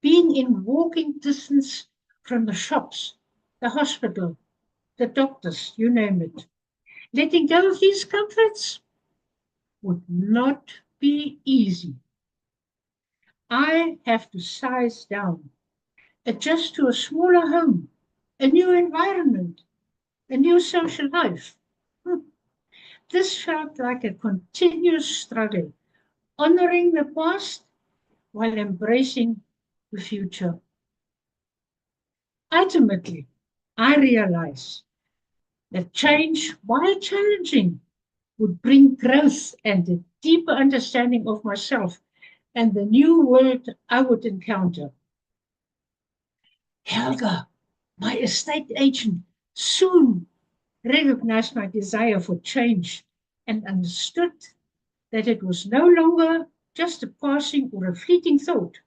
being in walking distance from the shops, the hospital, the doctors, you name it. Letting go of these comforts would not be easy. I have to size down, adjust to a smaller home, a new environment, a new social life. This felt like a continuous struggle, honoring the past while embracing the future. Ultimately, I realized that change, while challenging, would bring growth and a deeper understanding of myself and the new world I would encounter. Helga, my estate agent, soon recognized my desire for change and understood that it was no longer just a passing or a fleeting thought,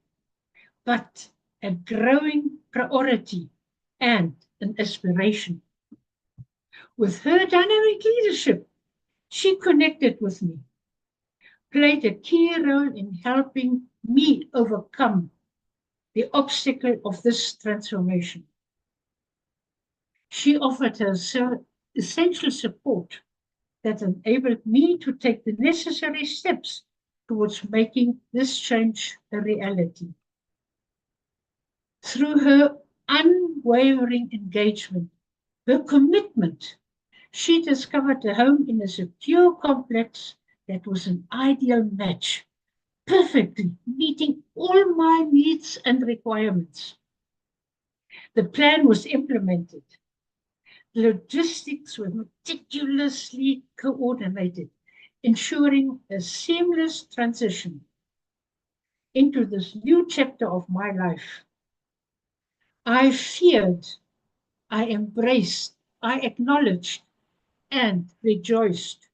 but a growing priority and an aspiration. With her dynamic leadership, she connected with me, played a key role in helping me overcome the obstacle of this transformation. She offered her essential support that enabled me to take the necessary steps towards making this change a reality. Through her unwavering engagement, her commitment, she discovered a home in a secure complex that was an ideal match perfectly, meeting all my needs and requirements. The plan was implemented. Logistics were meticulously coordinated, ensuring a seamless transition into this new chapter of my life. I feared, I embraced, I acknowledged, and rejoiced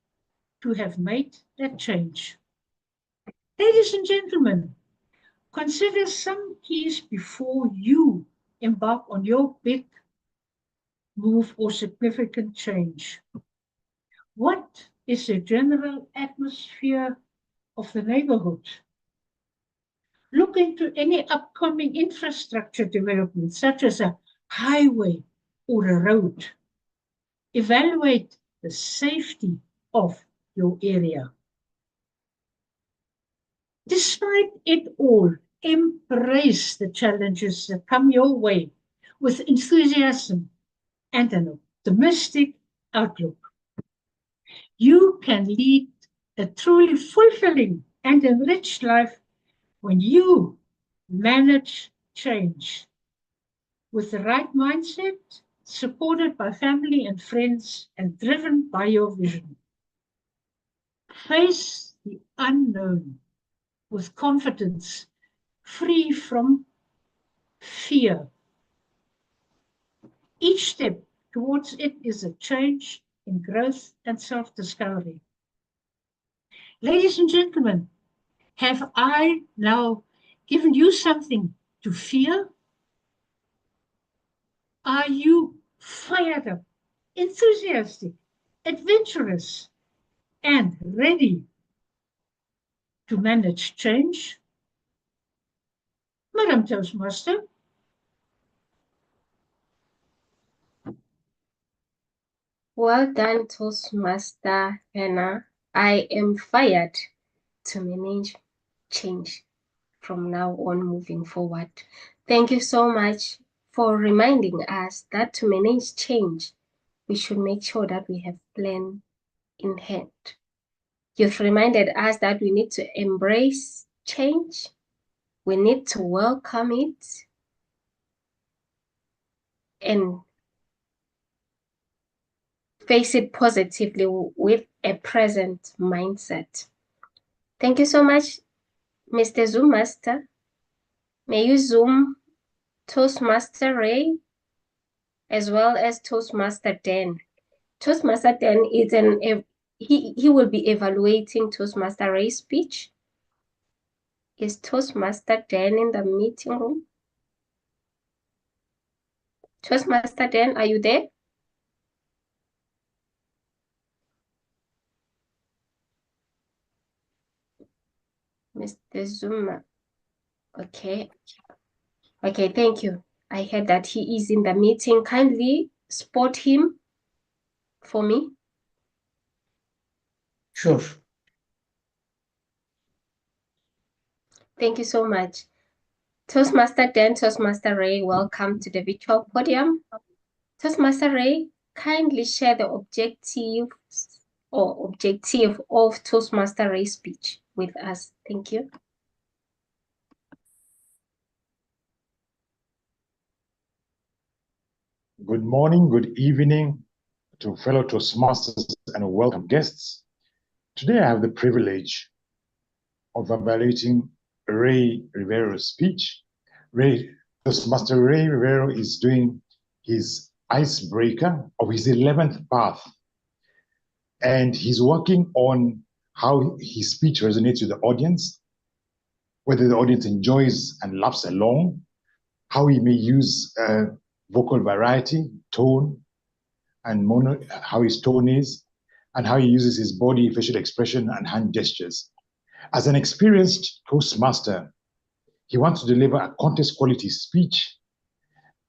to have made that change. Ladies and gentlemen, consider some keys before you embark on your big move or significant change. What is the general atmosphere of the neighborhood? Look into any upcoming infrastructure development, such as a highway or a road. Evaluate the safety of your area. Despite it all, embrace the challenges that come your way with enthusiasm and an optimistic outlook. You can lead a truly fulfilling and enriched life when you manage change with the right mindset, supported by family and friends, and driven by your vision. Face the unknown with confidence, free from fear. Each step towards it is a change in growth and self-discovery. Ladies and gentlemen, have I now given you something to fear? Are you fired up, enthusiastic, adventurous, and ready to manage change? Madam Toastmaster. Well done, Toastmaster Anna. I am fired to manage change from now on moving forward. Thank you so much for reminding us that to manage change, we should make sure that we have plan in hand. You've reminded us that we need to embrace change. We need to welcome it and face it positively with a present mindset. Thank you so much, Mr. Zoom Master. May you Zoom Toastmaster Ray as well as Toastmaster Dan. Toastmaster Dan is he will be evaluating Toastmaster Ray's speech. Is Toastmaster Dan in the meeting room? Toastmaster Dan, are you there? Mr. Zuma. Okay. Okay, thank you. I heard that he is in the meeting. Kindly spot him for me. Sure. Thank you so much. Toastmaster Dan, Toastmaster Ray, welcome to the virtual podium. Toastmaster Ray, kindly share the objective of Toastmaster Ray's speech with us. Thank you. Good morning, good evening to fellow Toastmasters and welcome guests. Today I have the privilege of evaluating Ray Rivero's speech. Toastmaster Ray Rivero is doing his icebreaker of his 11th path. And he's working on how his speech resonates with the audience, whether the audience enjoys and laughs along, how he may use vocal variety, tone, and how his tone is, and how he uses his body, facial expression, and hand gestures. As an experienced Toastmaster, he wants to deliver a contest quality speech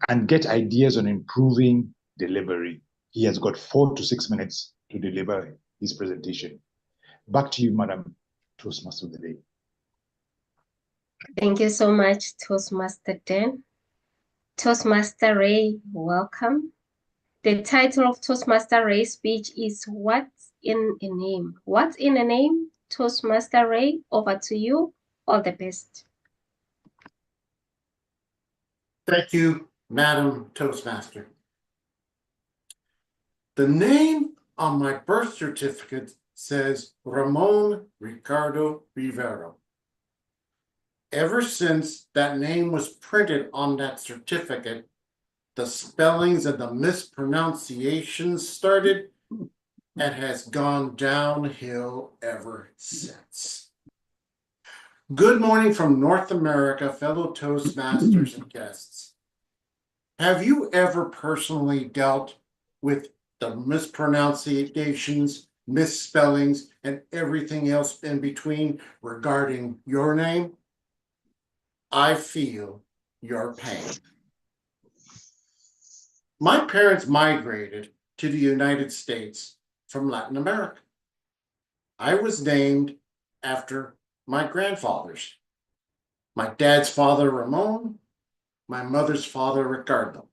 and get ideas on improving delivery. He has got 4 to 6 minutes to deliver his presentation. Back to you, Madam Toastmaster of the day. Thank you so much, Toastmaster Dan. Toastmaster Ray, welcome. The title of Toastmaster Ray's speech is What's in a Name? What's in a Name? Toastmaster Ray, over to you. All the best. Thank you, Madam Toastmaster. The name on my birth certificate says Ramon Ricardo Rivero. Ever since that name was printed on that certificate, the spellings and the mispronunciations started and has gone downhill ever since. Good morning from North America, fellow Toastmasters and guests. Have you ever personally dealt with the mispronunciations, misspellings, and everything else in between regarding your name? I feel your pain. My parents migrated to the United States from Latin America. I was named after my grandfathers. My dad's father, Ramon, my mother's father, Ricardo.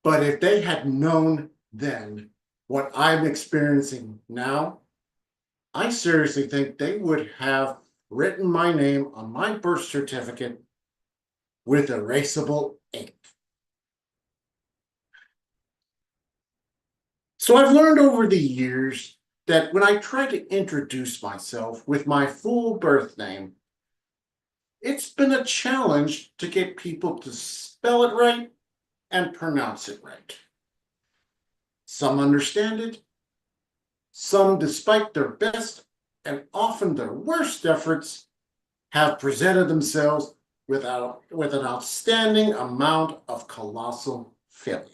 But if they had known then what I'm experiencing now, I seriously think they would have written my name on my birth certificate with erasable ink. So I've learned over the years that when I try to introduce myself with my full birth name, it's been a challenge to get people to spell it right and pronounce it right. Some understand it, some, despite their best and often their worst efforts, have presented themselves with an outstanding amount of colossal failure.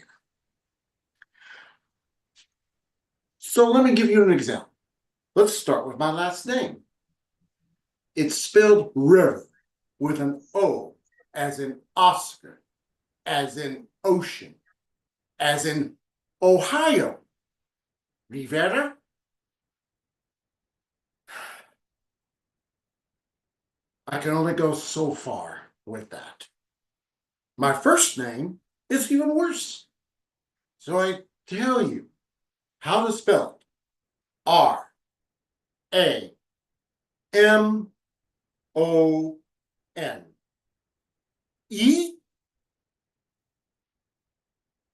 So let me give you an example. Let's start with my last name. It's spelled river with an O, as in Oscar, as in ocean, as in Ohio. Rivera? I can only go so far with that. My first name is even worse. So I tell you how to spell it. R-A-M-O-N. E?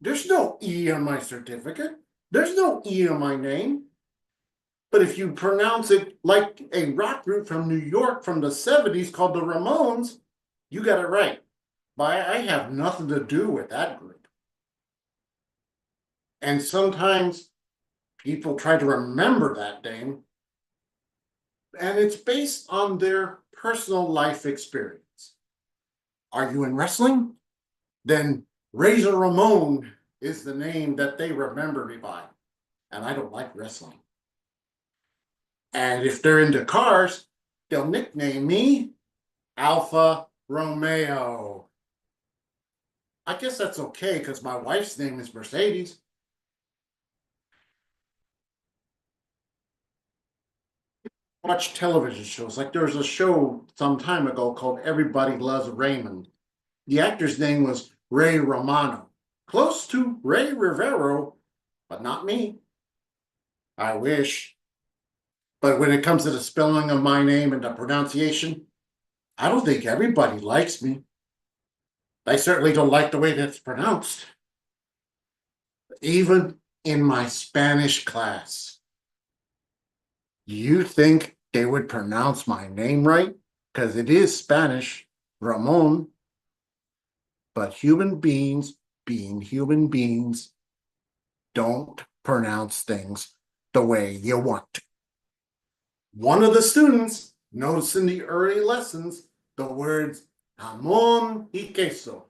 There's no E on my certificate. There's no E on my name. But if you pronounce it like a rock group from New York from the 70s called the Ramones, you got it right. But I have nothing to do with that group. And sometimes people try to remember that name, and it's based on their personal life experience. Are you in wrestling? Then Razor Ramon is the name that they remember me by. And I don't like wrestling. And if they're into cars, they'll nickname me Alfa Romeo. I guess that's okay because my wife's name is Mercedes. Watch television shows. Like there was a show some time ago called Everybody Loves Raymond. The actor's name was Ray Romano. Close to Ray Rivero, but not me. I wish. But when it comes to the spelling of my name and the pronunciation, I don't think everybody likes me. They certainly don't like the way that's pronounced. Even in my Spanish class, you think they would pronounce my name right? Because it is Spanish, Ramon. But human beings, being human beings, don't pronounce things the way you want to. One of the students noticed in the early lessons the words jamón y queso.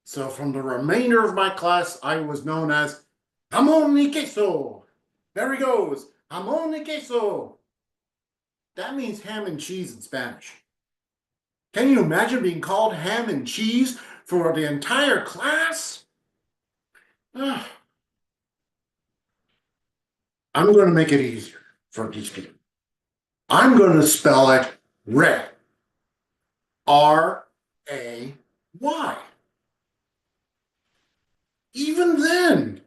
So from the remainder of my class, I was known as jamón y queso. There he goes, jamón y queso. That means ham and cheese in Spanish. Can you imagine being called ham and cheese for the entire class? I'm going to make it easier for these people. I'm going to spell it Ray. R-A-Y. Even then,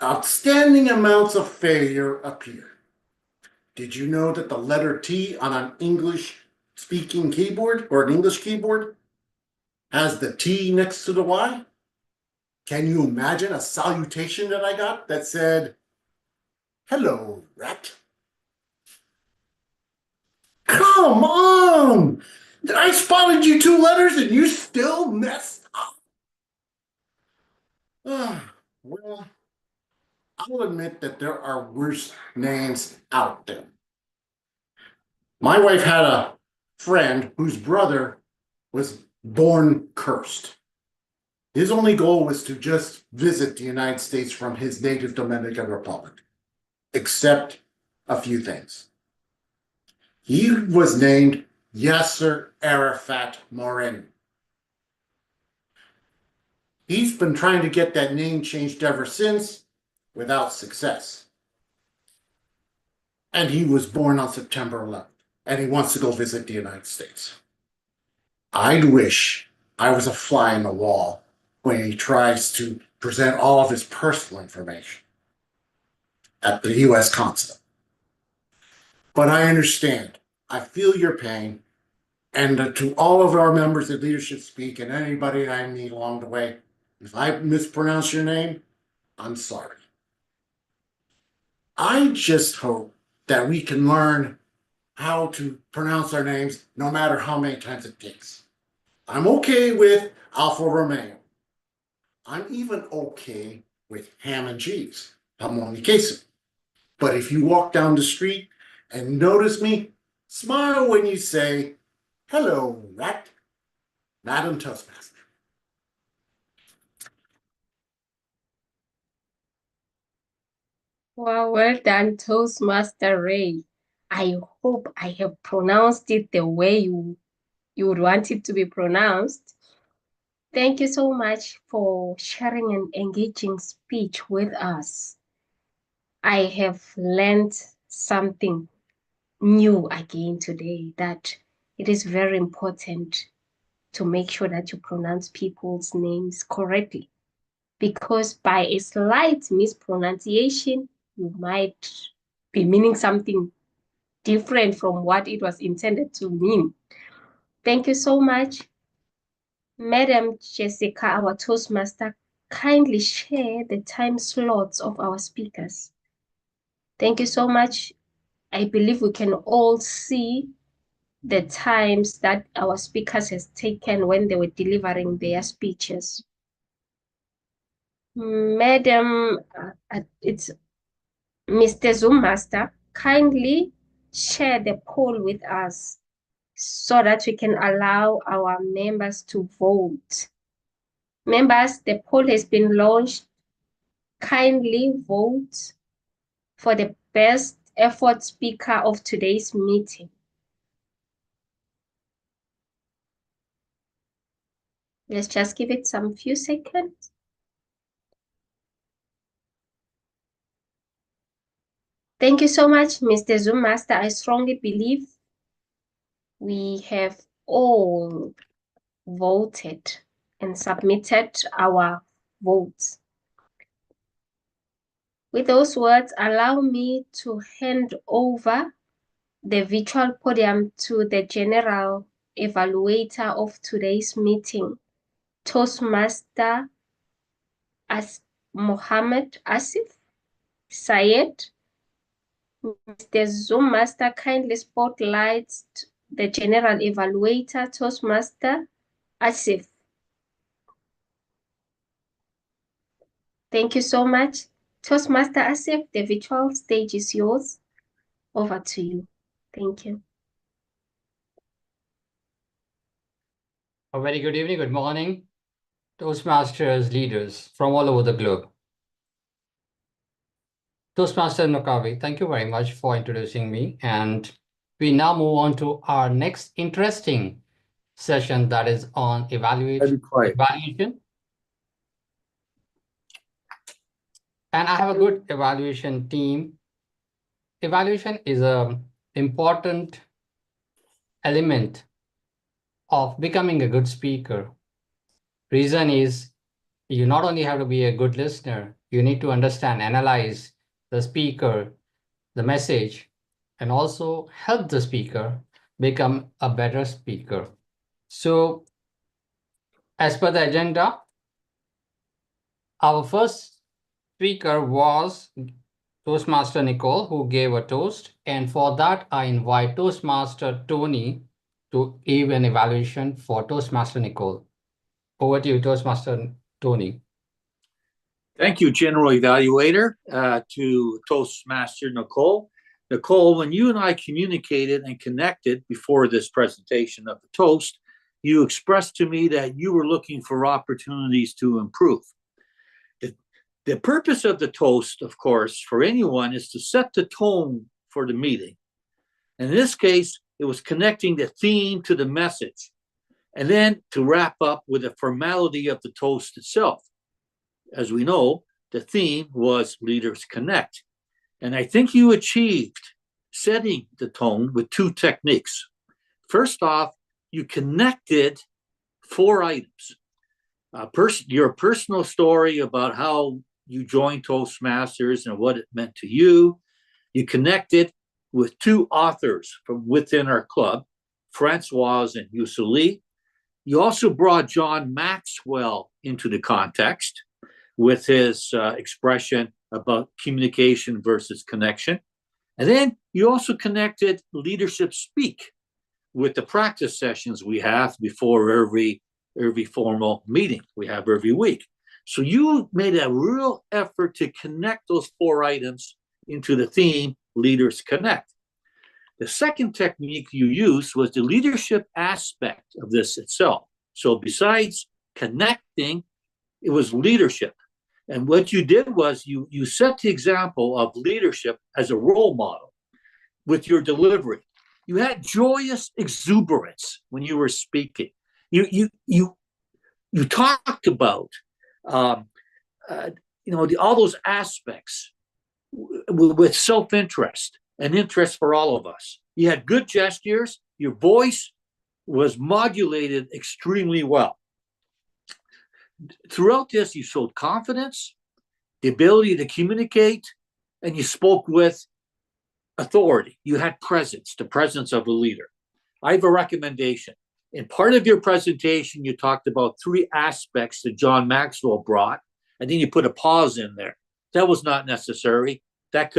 outstanding amounts of failure appear. Did you know that the letter T on an English speaking keyboard or an English keyboard has the T next to the Y? Can you imagine a salutation that I got that said, "Hello, rat"? Come on! I spotted you 2 letters and you still messed up. Well, I'll admit that there are worse names out there. My wife had a friend whose brother was born cursed. His only goal was to just visit the United States from his native Dominican Republic, except a few things. He was named Yasser Arafat Morin. He's been trying to get that name changed ever since, without success. And he was born on September 11th, and he wants to go visit the United States. I'd wish I was a fly in the wall when he tries to present all of his personal information at the U.S. consulate. But I understand. I feel your pain. And to all of our members at Leadership Speak and anybody I meet along the way, if I mispronounce your name, I'm sorry. I just hope that we can learn how to pronounce our names no matter how many times it takes. I'm okay with Alfa Romeo. I'm even okay with ham and cheese, jamón y queso. But if you walk down the street and notice me, smile when you say, "Hello, rat." Madam Toastmaster. Wow, well done, Toastmaster Ray. I hope I have pronounced it the way you would want it to be pronounced. Thank you so much for sharing an engaging speech with us. I have learned something new again today, that it is very important to make sure that you pronounce people's names correctly, because by a slight mispronunciation, you might be meaning something different from what it was intended to mean. Thank you so much. Madam Jessica, our Toastmaster, kindly share the time slots of our speakers. Thank you so much. I believe we can all see the times that our speakers has taken when they were delivering their speeches. Madam, it's Mr. Zoom Master, kindly share the poll with us so that we can allow our members to vote. Members, the poll has been launched. Kindly vote for the best effort speaker of today's meeting. Let's just give it some few seconds. Thank you so much, Mr. Zoom Master. I strongly believe we have all voted and submitted our votes. With those words, allow me to hand over the virtual podium to the General Evaluator of today's meeting, Toastmaster Mohammed Asif Sayed. Mr. Zoom Master kindly spotlights the General Evaluator, Toastmaster Asif. Thank you so much. Toastmaster Asif, the virtual stage is yours. Over to you. Thank you. A very good evening, good morning, Toastmasters leaders from all over the globe. Toastmaster Nokavi, thank you very much for introducing me. And we now move on to our next interesting session, that is on evaluation. And I have a good evaluation team. Evaluation is an important element of becoming a good speaker. Reason is you not only have to be a good listener, you need to understand, analyze the speaker, the message, and also help the speaker become a better speaker. So, as per the agenda, our first speaker was Toastmaster Nicole, who gave a toast. And for that, I invite Toastmaster Tony to give an evaluation for Toastmaster Nicole. Over to you, Toastmaster Tony. Thank you, General Evaluator, to Toastmaster Nicole. Nicole, when you and I communicated and connected before this presentation of the toast, you expressed to me that you were looking for opportunities to improve. The purpose of the toast, of course, for anyone is to set the tone for the meeting. And in this case, it was connecting the theme to the message, and then to wrap up with the formality of the toast itself. As we know, the theme was Leaders Connect. And I think you achieved setting the tone with two techniques. First off, you connected 4 items. Your personal story about how you joined Toastmasters and what it meant to you. You connected with 2 authors from within our club, Francoise and Yusuli. You also brought John Maxwell into the context with his expression about communication versus connection. And then you also connected Leadership Speak with the practice sessions we have before every formal meeting we have every week. So you made a real effort to connect those 4 items into the theme, Leaders Connect. The second technique you used was the leadership aspect of this itself. So besides connecting, it was leadership. And what you did was you set the example of leadership as a role model with your delivery. You had joyous exuberance when you were speaking. You talked about all those aspects with self-interest and interest for all of us. You had good gestures. Your voice was modulated extremely well. Throughout this, you showed confidence, the ability to communicate, and you spoke with authority. You had presence, the presence of a leader. I have a recommendation. In part of your presentation, you talked about 3 aspects that John Maxwell brought, and then you put a pause in there. That was not necessary. That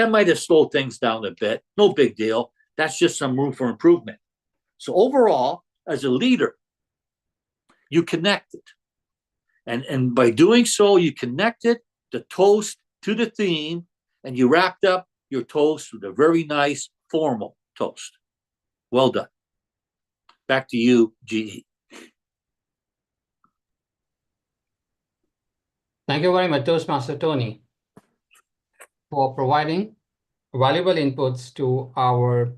might have slowed things down a bit. No big deal. That's just some room for improvement. So overall, as a leader, you connected. And by doing so, you connected the toast to the theme, and you wrapped up your toast with a very nice formal toast. Well done. Back to you, GE. Thank you very much, Toastmaster Tony, for providing valuable inputs to our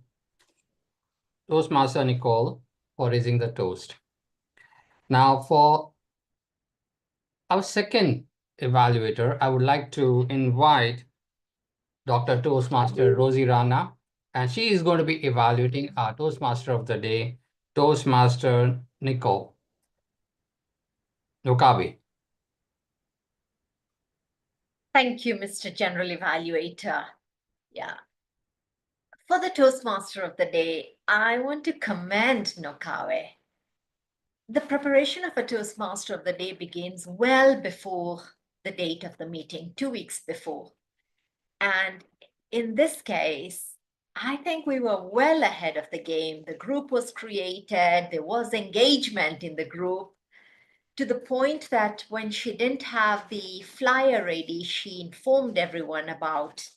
Toastmaster Nicole for raising the toast. Now, for our second evaluator, I would like to invite Dr. Toastmaster Rosie Rana, and she is going to be evaluating our Toastmaster of the Day, Toastmaster Nicole Nokabe. Thank you, Mr. General Evaluator. Yeah. For the Toastmaster of the Day, I want to commend Nokabe. The preparation of a Toastmaster of the Day begins well before the date of the meeting, 2 weeks before. And in this case, I think we were well ahead of the game. The group was created, there was engagement in the group, to the point that when she didn't have the flyer ready, she informed everyone about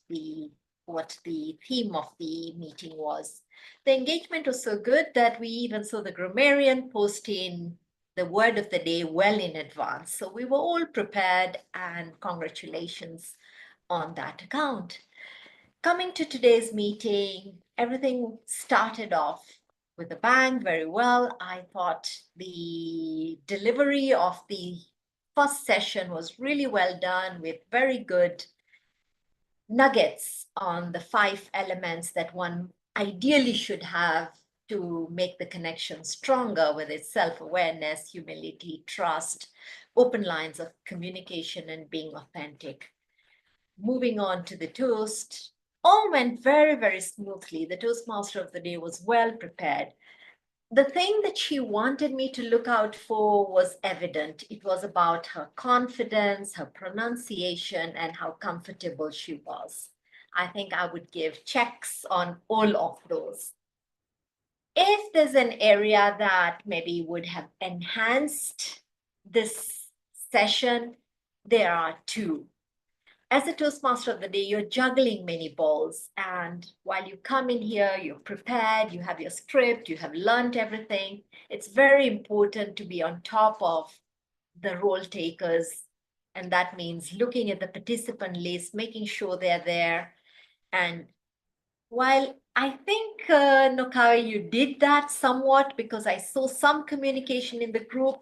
what the theme of the meeting was. The engagement was so good that we even saw the grammarian posting the word of the day well in advance. So we were all prepared, and congratulations on that account. Coming to today's meeting, everything started off with a bang, very well. I thought the delivery of the first session was really well done, with very good nuggets on the 5 elements that one ideally should have to make the connection stronger, with its self-awareness, humility, trust, open lines of communication, and being authentic. Moving on to the toast, All went very, very smoothly. The Toastmaster of the day was well prepared. The thing that she wanted me to look out for was evident. It was about her confidence, her pronunciation, and how comfortable she was. I think I would give checks on all of those. If there's an area that maybe would have enhanced this session, there are two. As a Toastmaster of the day, you're juggling many balls. And while you come in here, you're prepared, you have your script, you have learned everything. It's very important to be on top of the role takers. And that means looking at the participant list, making sure they're there. And while I think, Nokawe, you did that somewhat because I saw some communication in the group,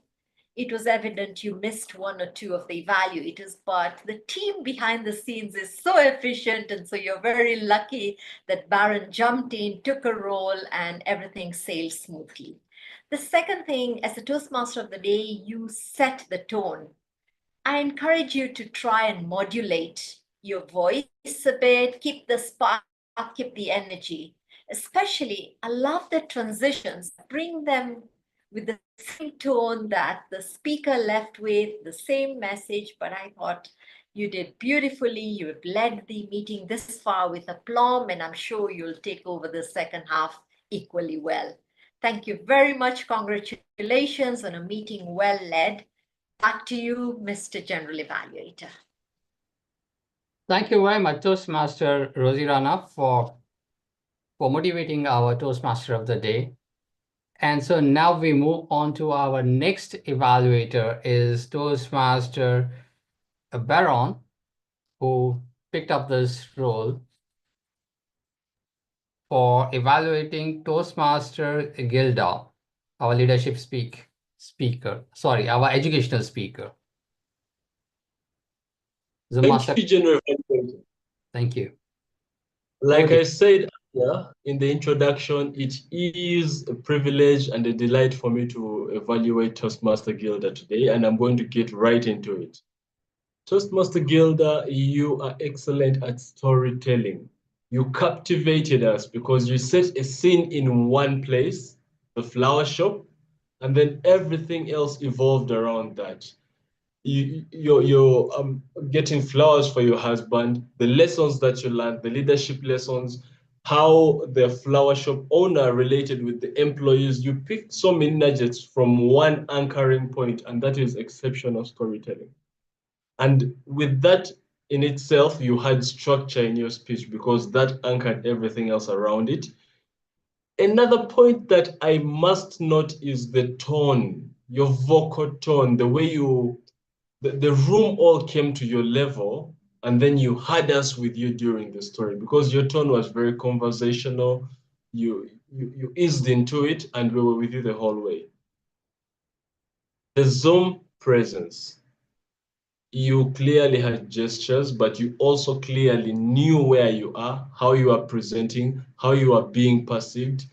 it was evident you missed one or two of the evaluators, but the team behind the scenes is so efficient. And so you're very lucky that Baron jumped in, took a role, and everything sailed smoothly. The second thing, as a Toastmaster of the day, you set the tone. I encourage you to try and modulate your voice a bit, keep the spark, keep the energy. Especially, I love the transitions, bring them with the same tone that the speaker left with, the same message, but I thought you did beautifully. You have led the meeting this far with aplomb, and I'm sure you'll take over the second half equally well. Thank you very much. Congratulations on a meeting well led. Back to you, Mr. General Evaluator. Thank you very much, Toastmaster Rosie Rana, for motivating our Toastmaster of the day. And so now we move on to our next evaluator is Toastmaster Baron, who picked up this role for evaluating Toastmaster Gilda, our leadership speaker, our educational speaker. Thank you, General Evaluator. Thank you. Like I said in the introduction, it is a privilege and a delight for me to evaluate Toastmaster Gilda today, and I'm going to get right into it. Toastmaster Gilda, you are excellent at storytelling. You captivated us because you set a scene in one place, the flower shop, and then everything else evolved around that. You're getting flowers for your husband, the lessons that you learned, the leadership lessons, how the flower shop owner related with the employees. You picked so many nuggets from one anchoring point, and that is exceptional storytelling. And with that in itself, you had structure in your speech because that anchored everything else around it. Another point that I must note is the tone, your vocal tone, the way the room all came to your level, and then you had us with you during the story because your tone was very conversational. You eased into it, and we were with you the whole way. The Zoom presence. You clearly had gestures, but you also clearly knew where you are, how you are presenting, how you are being perceived.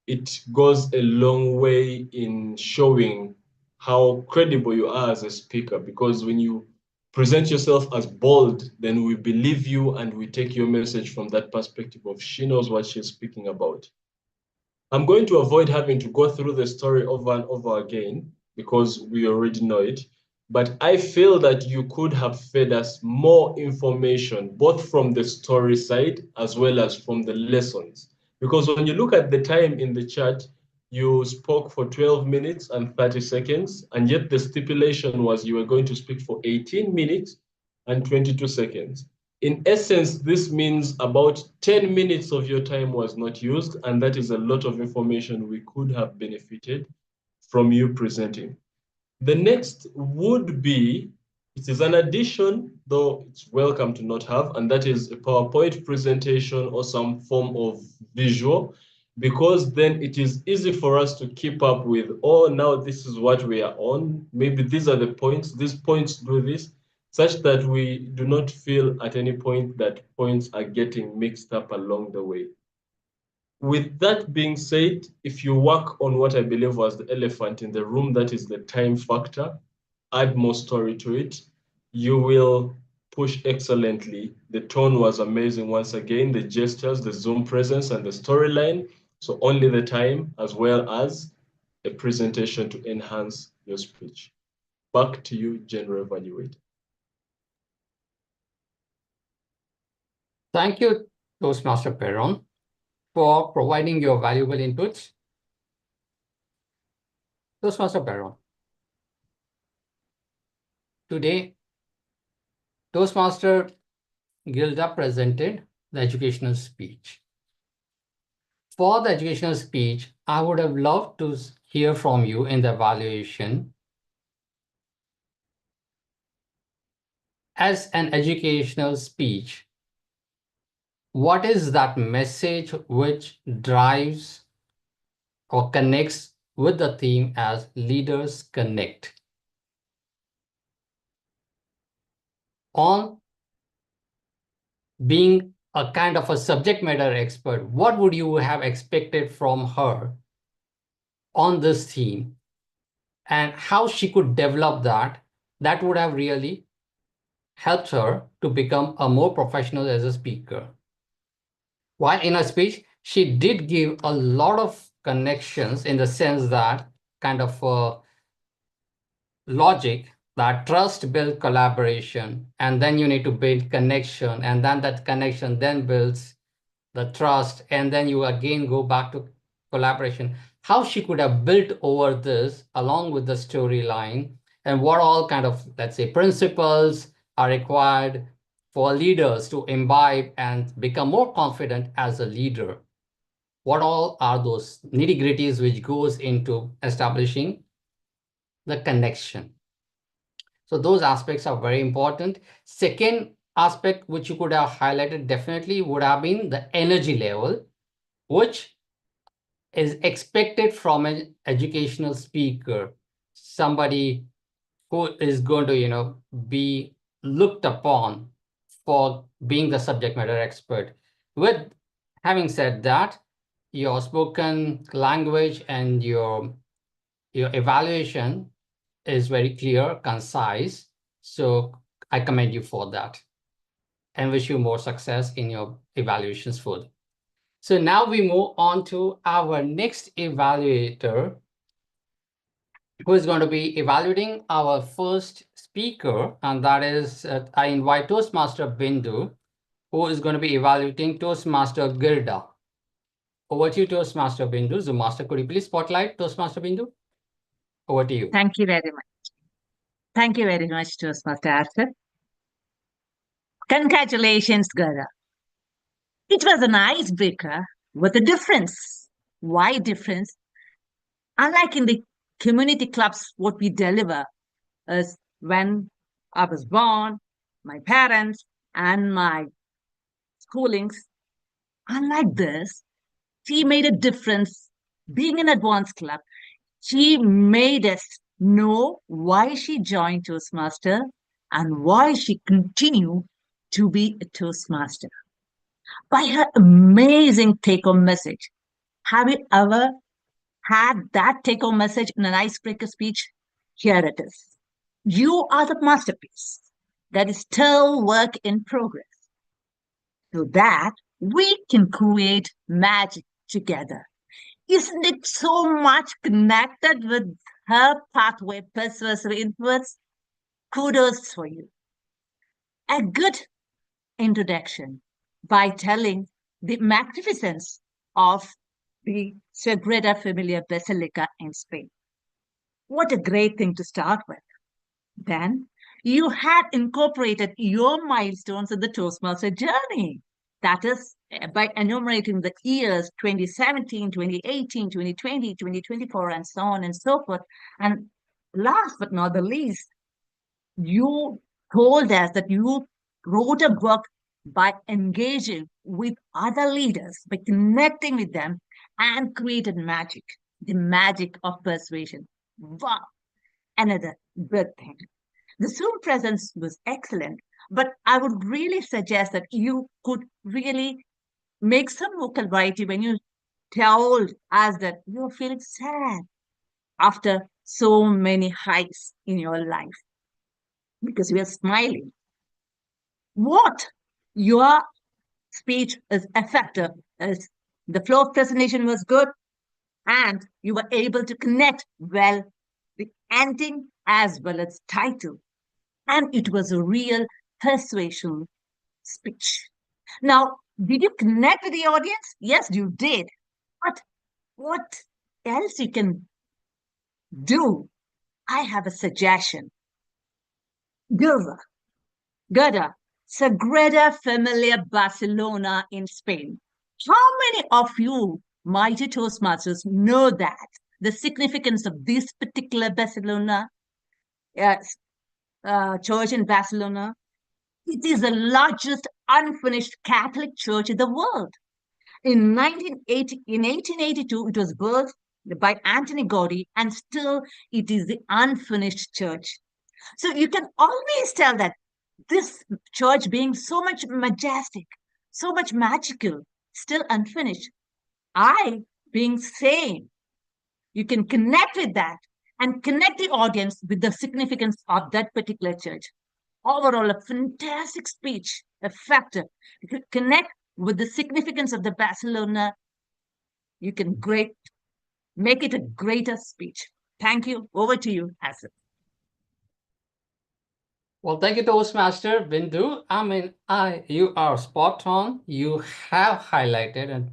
It goes a long way in showing how credible you are as a speaker, because when you present yourself as bold, then we believe you and we take your message from that perspective of she knows what she's speaking about. I'm going to avoid having to go through the story over and over again because we already know it, but I feel that you could have fed us more information, both from the story side as well as from the lessons. Because when you look at the time in the chat, you spoke for 12 minutes and 30 seconds, and yet the stipulation was you were going to speak for 18 minutes and 22 seconds. In essence, this means about 10 minutes of your time was not used, and that is a lot of information we could have benefited from you presenting. The next would be, it is an addition, though it's welcome to not have, and that is a PowerPoint presentation or some form of visual, because then it is easy for us to keep up with, oh, now this is what we are on. Maybe these are the points, these points do this, such that we do not feel at any point that points are getting mixed up along the way. With that being said, if you work on what I believe was the elephant in the room, that is the time factor, add more story to it, you will pushed excellently. The tone was amazing once again, the gestures, the Zoom presence, and the storyline. So only the time as well as a presentation to enhance your speech. Back to you, General Evaluator. Thank you, Toastmaster Perron, for providing your valuable inputs. Toastmaster Perron, today, Toastmaster Gilda presented the educational speech. For the educational speech, I would have loved to hear from you in the evaluation. As an educational speech, what is that message which drives or connects with the theme as Leaders Connect? On being a kind of a subject matter expert, what would you have expected from her on this theme, and how she could develop that would have really helped her to become a more professional as a speaker? While in her speech, she did give a lot of connections in the sense that kind of logic that trust builds collaboration, and then you need to build connection, and then that connection then builds the trust, and then you again go back to collaboration. How she could have built over this along with the storyline, and what all kind of, let's say, principles are required for leaders to imbibe and become more confident as a leader. What all are those nitty-gritties which goes into establishing the connection? So those aspects are very important. Second aspect which you could have highlighted definitely would have been the energy level, which is expected from an educational speaker, somebody who is going to, be looked upon for being the subject matter expert. With having said that, your spoken language and your evaluation is very clear, concise. So I commend you for that and wish you more success in your evaluations further. So now we move on to our next evaluator, who is going to be evaluating our first speaker, and that is, I invite Toastmaster Bindu, who is going to be evaluating Toastmaster Gilda. Over to you, Toastmaster Bindu. Zoom Master, could you please spotlight Toastmaster Bindu? Over to you. Thank you very much. Thank you very much, Toastmaster Arthur. Congratulations, Gilda. It was an icebreaker with a difference. Why difference? Unlike in the community clubs, what we deliver is when I was born, my parents, and my schoolings. Unlike this, she made a difference. Being an advanced club, she made us know why she joined Toastmaster and why she continued to be a Toastmaster. By her amazing take-home message. Have you ever had that take-home message in an icebreaker speech? Here it is. You are the masterpiece that is still work in progress, so that we can create magic together. Isn't it so much connected with her pathway, persuasive influence? Kudos for you. A good introduction by telling the magnificence of the Sagrada Familia Basilica in Spain. What a great thing to start with. Then you had incorporated your milestones in the Toastmaster journey. That is, by enumerating the years 2017, 2018, 2020, 2024, and so on and so forth. And last but not the least, you told us that you wrote a book by engaging with other leaders, by connecting with them, and created magic, the magic of persuasion. Wow, another good thing. The Zoom presence was excellent, but I would really suggest that you could really make some vocal variety when you told us that you're feeling sad after so many highs in your life, because we are smiling. what your speech is effective is the flow of presentation was good and you were able to connect well the ending as well as title. And it was a real persuasion speech. Now, did you connect with the audience? Yes, you did. But what else you can do? I have a suggestion. Goda, Sagrada Familia Barcelona in Spain. How many of you, mighty Toastmasters, know that the significance of this particular Barcelona church in Barcelona? It is the largest unfinished Catholic church in the world. In 1882, it was built by Anthony Gaudi, and still it is the unfinished church. So you can always tell that this church being so much majestic, so much magical, still unfinished. I being sane, you can connect with that and connect the audience with the significance of that particular church. Overall, a fantastic speech, effective. You can connect with the significance of the Barcelona. You can make it a greater speech. Thank you. Over to you, Hassan. Well, thank you, Toastmaster Bindu. I mean, you are spot on. You have highlighted and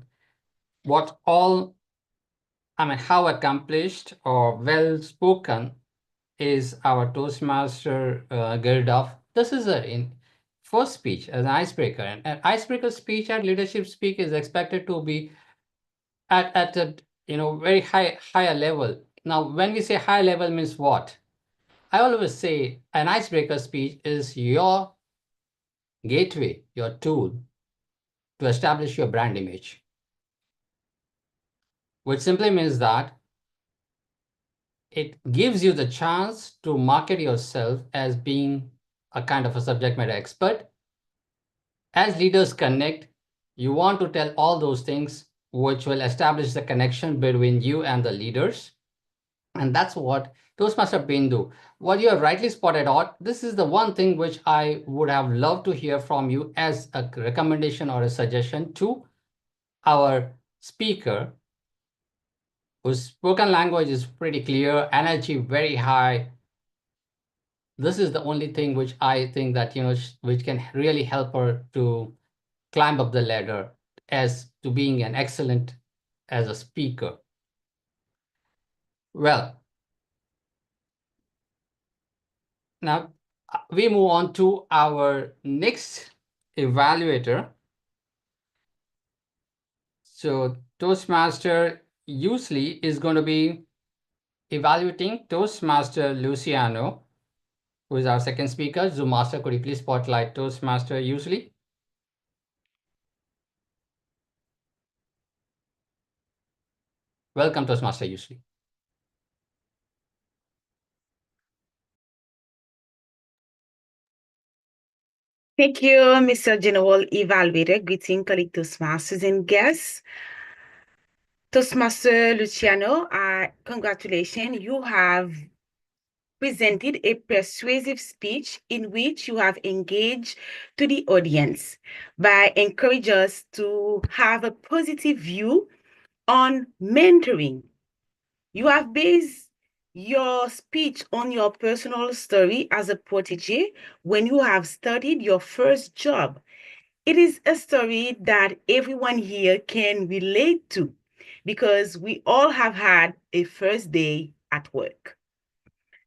what all, how accomplished or well spoken is our Toastmaster Girdov. This is in first speech as an icebreaker. And an icebreaker speech at leadership speak is expected to be at a very higher level. Now, when we say high level means what? I always say an icebreaker speech is your gateway, your tool to establish your brand image, which simply means that it gives you the chance to market yourself as being a kind of a subject matter expert. As leaders connect, you want to tell all those things which will establish the connection between you and the leaders. And that's what Toastmaster Bindu, what you have rightly spotted out, this is the one thing which I would have loved to hear from you as a recommendation or a suggestion to our speaker, whose spoken language is pretty clear, energy very high. This is the only thing which I think that, which can really help her to climb up the ladder as to being an excellent as a speaker. Well, now we move on to our next evaluator. So Toastmaster usually is going to be evaluating Toastmaster Luciano, who is our second speaker. Zoom Master, could you please spotlight Toastmaster usually? Welcome, Toastmaster usually. Thank you, Mr. General Evaluator. Greeting, colleague Toastmasters and guests. Toastmaster Luciano, congratulations. You have presented a persuasive speech in which you have engaged to the audience by encouraging us to have a positive view on mentoring. You have based your speech on your personal story as a protege when you have studied your first job. It is a story that everyone here can relate to because we all have had a first day at work.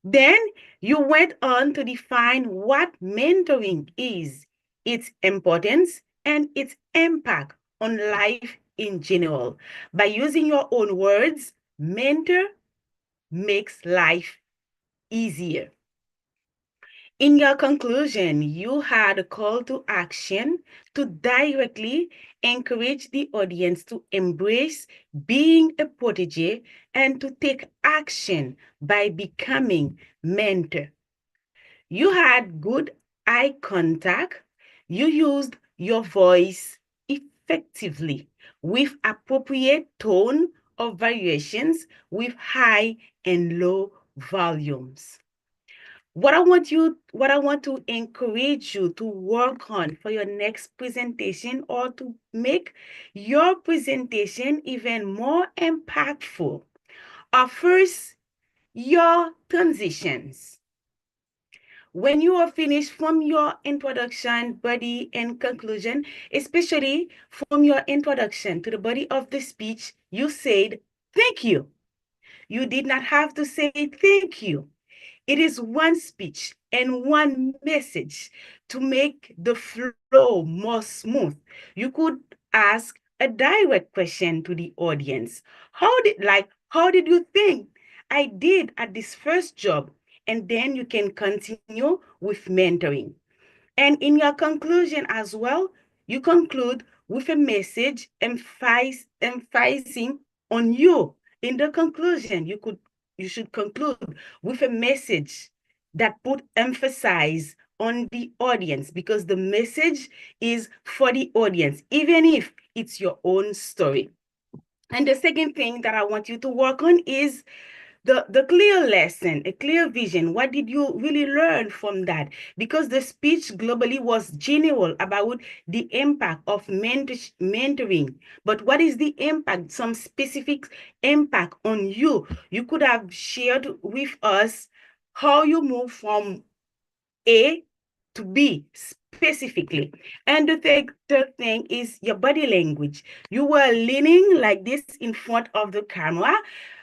Then you went on to define what mentoring is, its importance, and its impact on life in general. By using your own words, mentor makes life easier. In your conclusion, you had a call to action to directly encourage the audience to embrace being a protege and to take action by becoming mentor. You had good eye contact. You used your voice effectively with appropriate tone of variations with high and low volumes. What I want to encourage you to work on for your next presentation, or to make your presentation even more impactful, are first your transitions. When you are finished from your introduction, body, and conclusion, especially from your introduction to the body of the speech, you said, thank you. You did not have to say thank you. It is one speech and one message to make the flow more smooth. You could ask a direct question to the audience. How did you think I did at this first job? And then you can continue with mentoring. And in your conclusion as well, you conclude with a message emphasizing on you. In the conclusion, you should conclude with a message that put emphasis on the audience, because the message is for the audience, even if it's your own story. And the second thing that I want you to work on is the clear lesson, a clear vision. What did you really learn from that? Because the speech globally was general about the impact of mentoring. But what is the impact, some specific impact on you? You could have shared with us how you move from A to B specifically. And the third thing is your body language. You were leaning like this in front of the camera,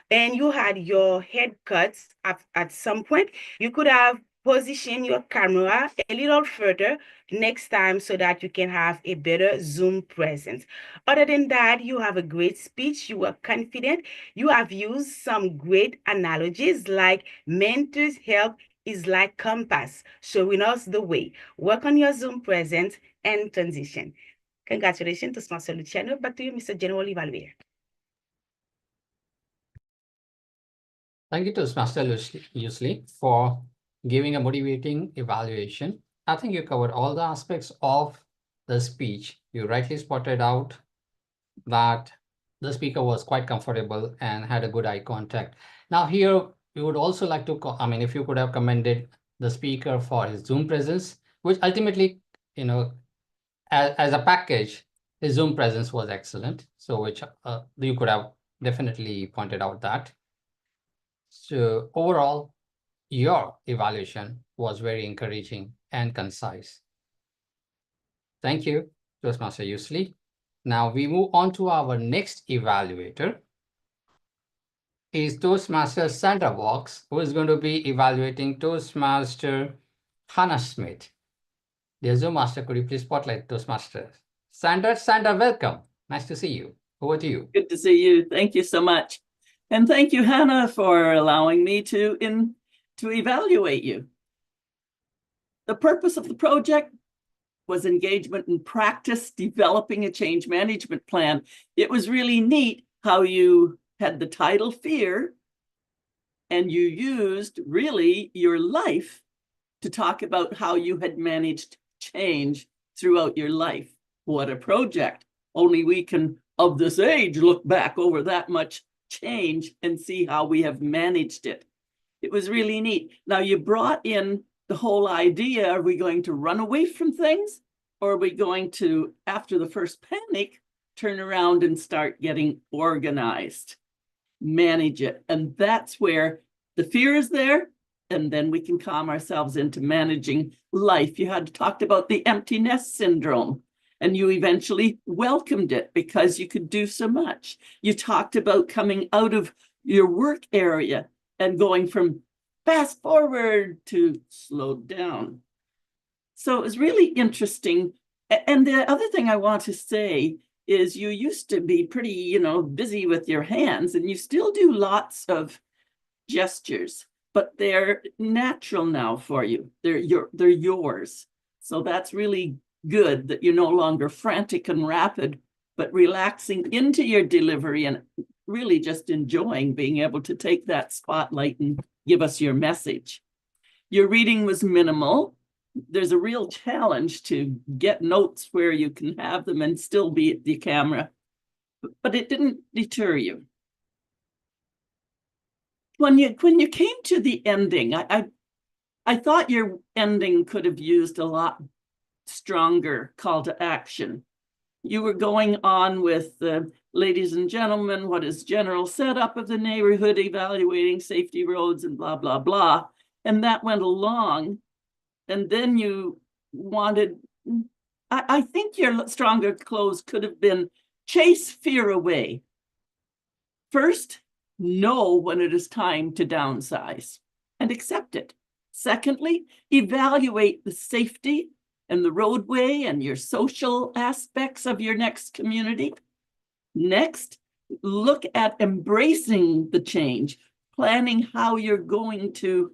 and you had your head cut at some point. You could have positioned your camera a little further next time so that you can have a better Zoom presence. Other than that, you have a great speech. You are confident. You have used some great analogies like mentors help is like compass, showing us the way. Work on your Zoom presence and transition. Congratulations to Sponsor Luciano. Back to you, Mr. General Evaluator. Thank you to Master Usually for giving a motivating evaluation. I think you covered all the aspects of the speech. You rightly spotted out that the speaker was quite comfortable and had a good eye contact. Now here, we would also like to, if you could have commended the speaker for his Zoom presence, which ultimately, as a package, his Zoom presence was excellent. So which you could have definitely pointed out that. So overall, your evaluation was very encouraging and concise. Thank you, Toastmaster Usually. Now we move on to our next evaluator. Is Toastmaster Sandra Walks, who is going to be evaluating Toastmaster Hannah Smith. Dear Zoom Master, could you please spotlight Toastmaster Sandra? Sandra, welcome. Nice to see you. Over to you. Good to see you. Thank you so much. And thank you, Hannah, for allowing me to evaluate you. The purpose of the project was engagement and practice, developing a change management plan. It was really neat how you had the title Fear, and you used really your life to talk about how you had managed change throughout your life. What a project. Only we can, of this age, look back over that much change and see how we have managed it. It was really neat. Now you brought in the whole idea, are we going to run away from things? Or are we going to, after the first panic, turn around and start getting organized, manage it? And that's where the fear is there. And then we can calm ourselves into managing life. You had talked about the empty nest syndrome, and you eventually welcomed it because you could do so much. You talked about coming out of your work area and going from fast forward to slow down. So it was really interesting. And the other thing I want to say is you used to be pretty, busy with your hands, and you still do lots of gestures, but they're natural now for you. They're yours. So that's really good that you're no longer frantic and rapid, but relaxing into your delivery and really just enjoying being able to take that spotlight and give us your message. Your reading was minimal. There's a real challenge to get notes where you can have them and still be at the camera, but it didn't deter you. When you came to the ending, I I thought your ending could have used a lot stronger call to action. You were going on with ladies and gentlemen, what is general setup of the neighborhood, evaluating safety roads and blah, blah, blah. And that went along. And then you wanted, I think your stronger close could have been chase fear away. First, know when it is time to downsize and accept it. Secondly, evaluate the safety and the roadway and your social aspects of your next community. Next, look at embracing the change, planning how you're going to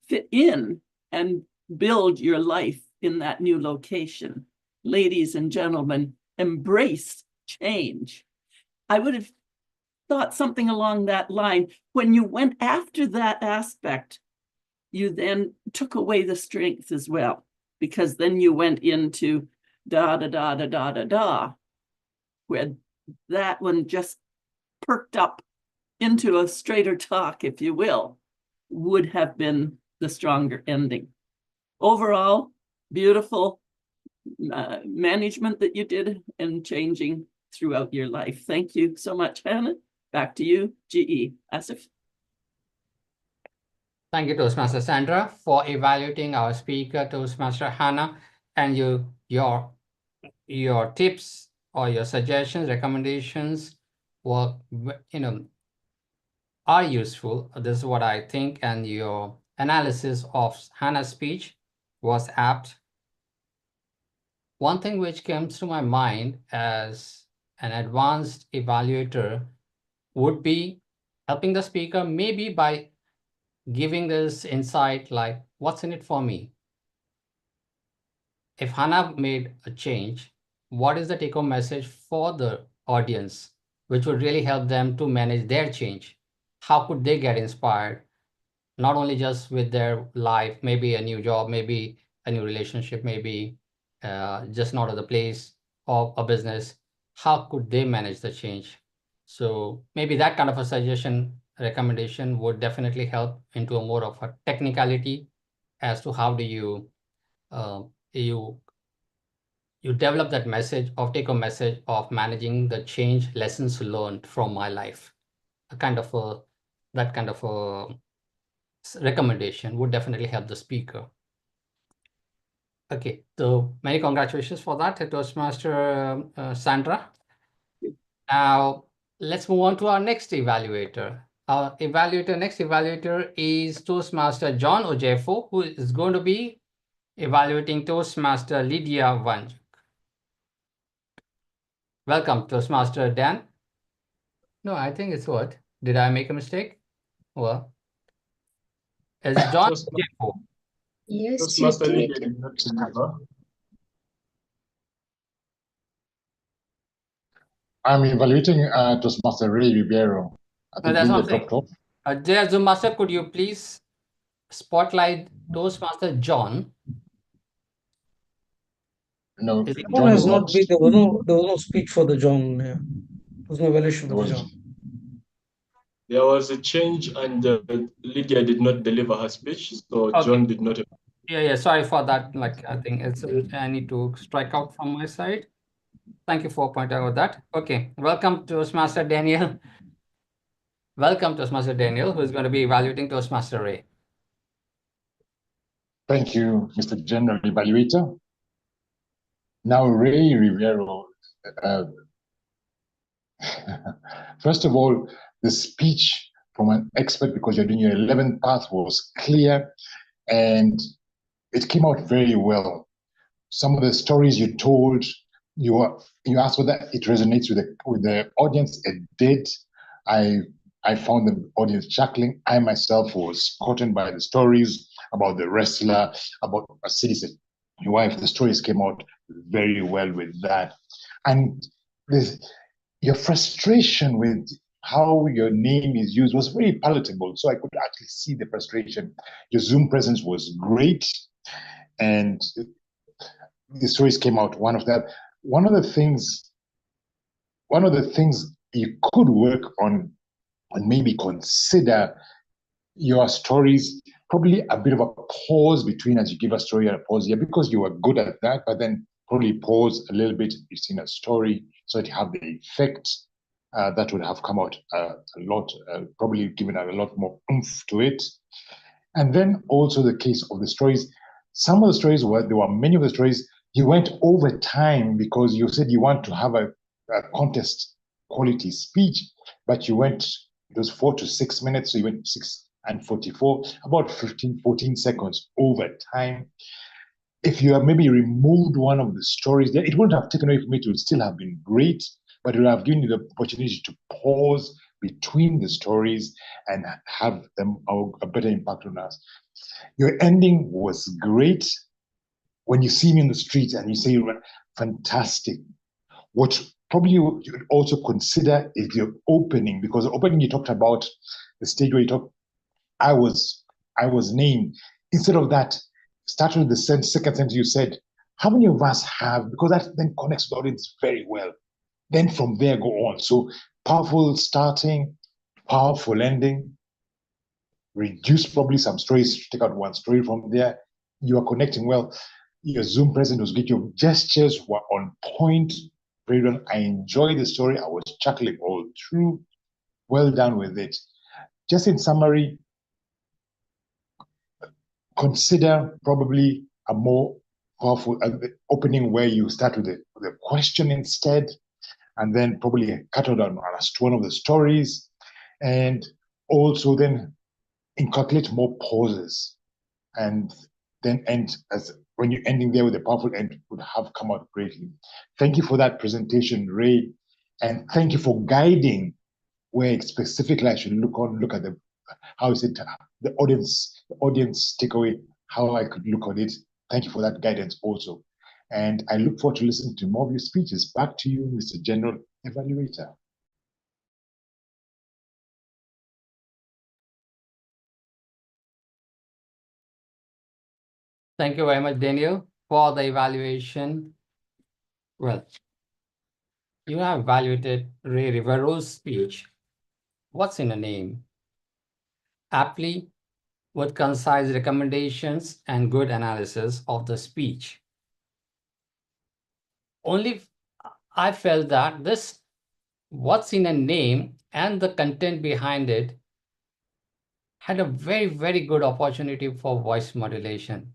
fit in and build your life in that new location. Ladies and gentlemen, embrace change. I would have thought something along that line. When you went after that aspect, you then took away the strength as well, because then you went into da, da, da, da, da, da, da, where that one just perked up into a straighter talk, if you will, would have been the stronger ending. Overall, beautiful management that you did and changing throughout your life. Thank you so much, Hannah. Back to you, GE. Asif. Thank you, Toastmaster Sandra, for evaluating our speaker, Toastmaster Hannah, and your tips or your suggestions, recommendations were, are useful. This is what I think, and your analysis of Hannah's speech was apt. One thing which comes to my mind as an advanced evaluator would be helping the speaker maybe by giving this insight like, what's in it for me? If Hannah made a change, what is the take-home message for the audience, which would really help them to manage their change? How could they get inspired? Not only just with their life, maybe a new job, maybe a new relationship, maybe just not at the place of a business. How could they manage the change? So maybe that kind of a suggestion, recommendation would definitely help into a more of a technicality as to how do you you develop that message of take-home message of managing the change, lessons learned from my life. That kind of a recommendation would definitely help the speaker. Okay, so many congratulations for that, Toastmaster Sandra. Now, let's move on to our next evaluator. Our next evaluator is Toastmaster John Ojefo, who is going to be evaluating Toastmaster Lydia Vanjuk. Welcome, Toastmaster Dan. No, I think it's what? Did I make a mistake? Well, it's John Ojefo. Yes, Toastmaster Lydia did not deliver. I'm evaluating Toastmaster Ray Ribeiro. I think That's Lydia what I'm saying. dropped off. Dear Zoom Master, could you please spotlight Toastmaster John? No, John has not been, there was no speech for the John. There was no evaluation for the John. There was a change and Lydia did not deliver her speech, so Okay. John did not. Yeah, sorry for that. Like, I think I need to strike out from my side. Thank you for pointing out that. Okay, welcome Toastmaster Daniel. Welcome Toastmaster Daniel, who is going to be evaluating Toastmaster Ray. Thank you, Mr. General Evaluator. Now, Ray Rivero, first of all, the speech from an expert, because you're doing your 11th path, was clear and it came out very well. Some of the stories you told, you asked whether it resonates with the audience. It did. I found the audience chuckling. I myself was caught by the stories about the wrestler, about a citizen wife. The stories came out very well with that. And your frustration with how your name is used was very palatable. So I could actually see the frustration. Your Zoom presence was great. And the stories came out. One of the things you could work on and maybe consider your stories probably a bit of a pause between as you give a story and a pause here because you were good at that, but then probably pause a little bit. You've seen a story so that you have the effect that would have come out a lot, probably given a lot more oomph to it. And then also the case of the stories. Some of the stories there were many of the stories you went over time because you said you want to have a contest quality speech, but you went, it was 4 to 6 minutes, so you went 6 and 44, about 15, 14 seconds over time. If you have maybe removed one of the stories there, it wouldn't have taken away from it, it would still have been great, but it would have given you the opportunity to pause between the stories and have them a better impact on us. Your ending was great. When you see me in the street and you say you're fantastic, what probably you would also consider is your opening, because the opening you talked about, the stage where you talked, I was named. Instead of that, start with the second sentence you said, how many of us have, because that then connects with the audience very well. Then from there, go on. So powerful starting, powerful ending, reduce probably some stories, take out one story from there. You are connecting well. Your Zoom present was good. Your gestures were on point. Very well. I enjoyed the story. I was chuckling all through. Well done with it. Just in summary, consider probably a more powerful opening where you start with the question instead, and then probably cut out on one of the stories, and also then inculcate more pauses, and then end as when you're ending there with a powerful end would have come out greatly. Thank you for that presentation, Ray, and thank you for guiding where specifically I should look at the how is it the audience takeaway, how I could look at it. Thank you for that guidance also. And I look forward to listening to more of your speeches. Back to you, Mr. General Evaluator. Thank you very much, Daniel, for the evaluation. Well, you have evaluated Ray Rivero's speech. What's in a name? Aptly, with concise recommendations and good analysis of the speech. Only I felt that this, what's in a name and the content behind it had a very, very good opportunity for voice modulation.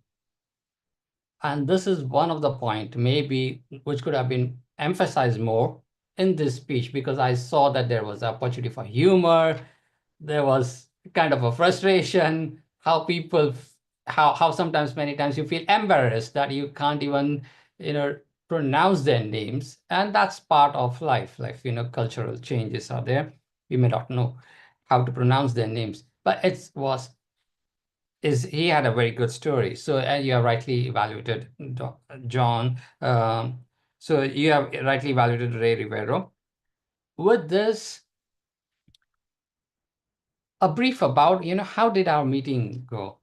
And this is one of the point maybe which could have been emphasized more in this speech, because I saw that there was opportunity for humor, there was kind of a frustration, how people, how sometimes many times you feel embarrassed that you can't even, pronounce their names. And that's part of life, cultural changes are there. We may not know how to pronounce their names, but he had a very good story. So you have rightly evaluated John. So you have rightly evaluated Ray Rivero. With this, a brief about, how did our meeting go?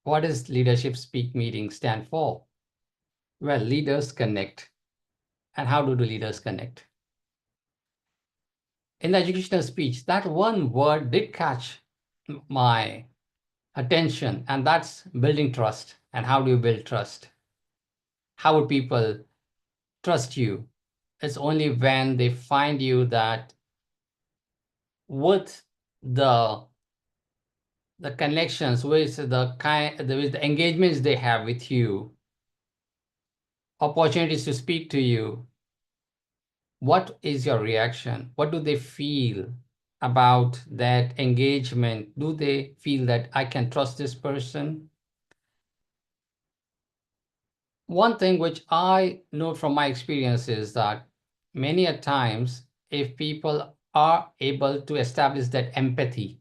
What does Leadership Speak meeting stand for? Well, leaders connect. And how do the leaders connect? In the educational speech, that one word did catch my attention, and that's building trust. And how do you build trust? How would people trust you? It's only when they find you that with the connections, with the engagements they have with you, opportunities to speak to you, what is your reaction? What do they feel about that engagement? Do they feel that I can trust this person? One thing which I know from my experience is that many a times, if people are able to establish that empathy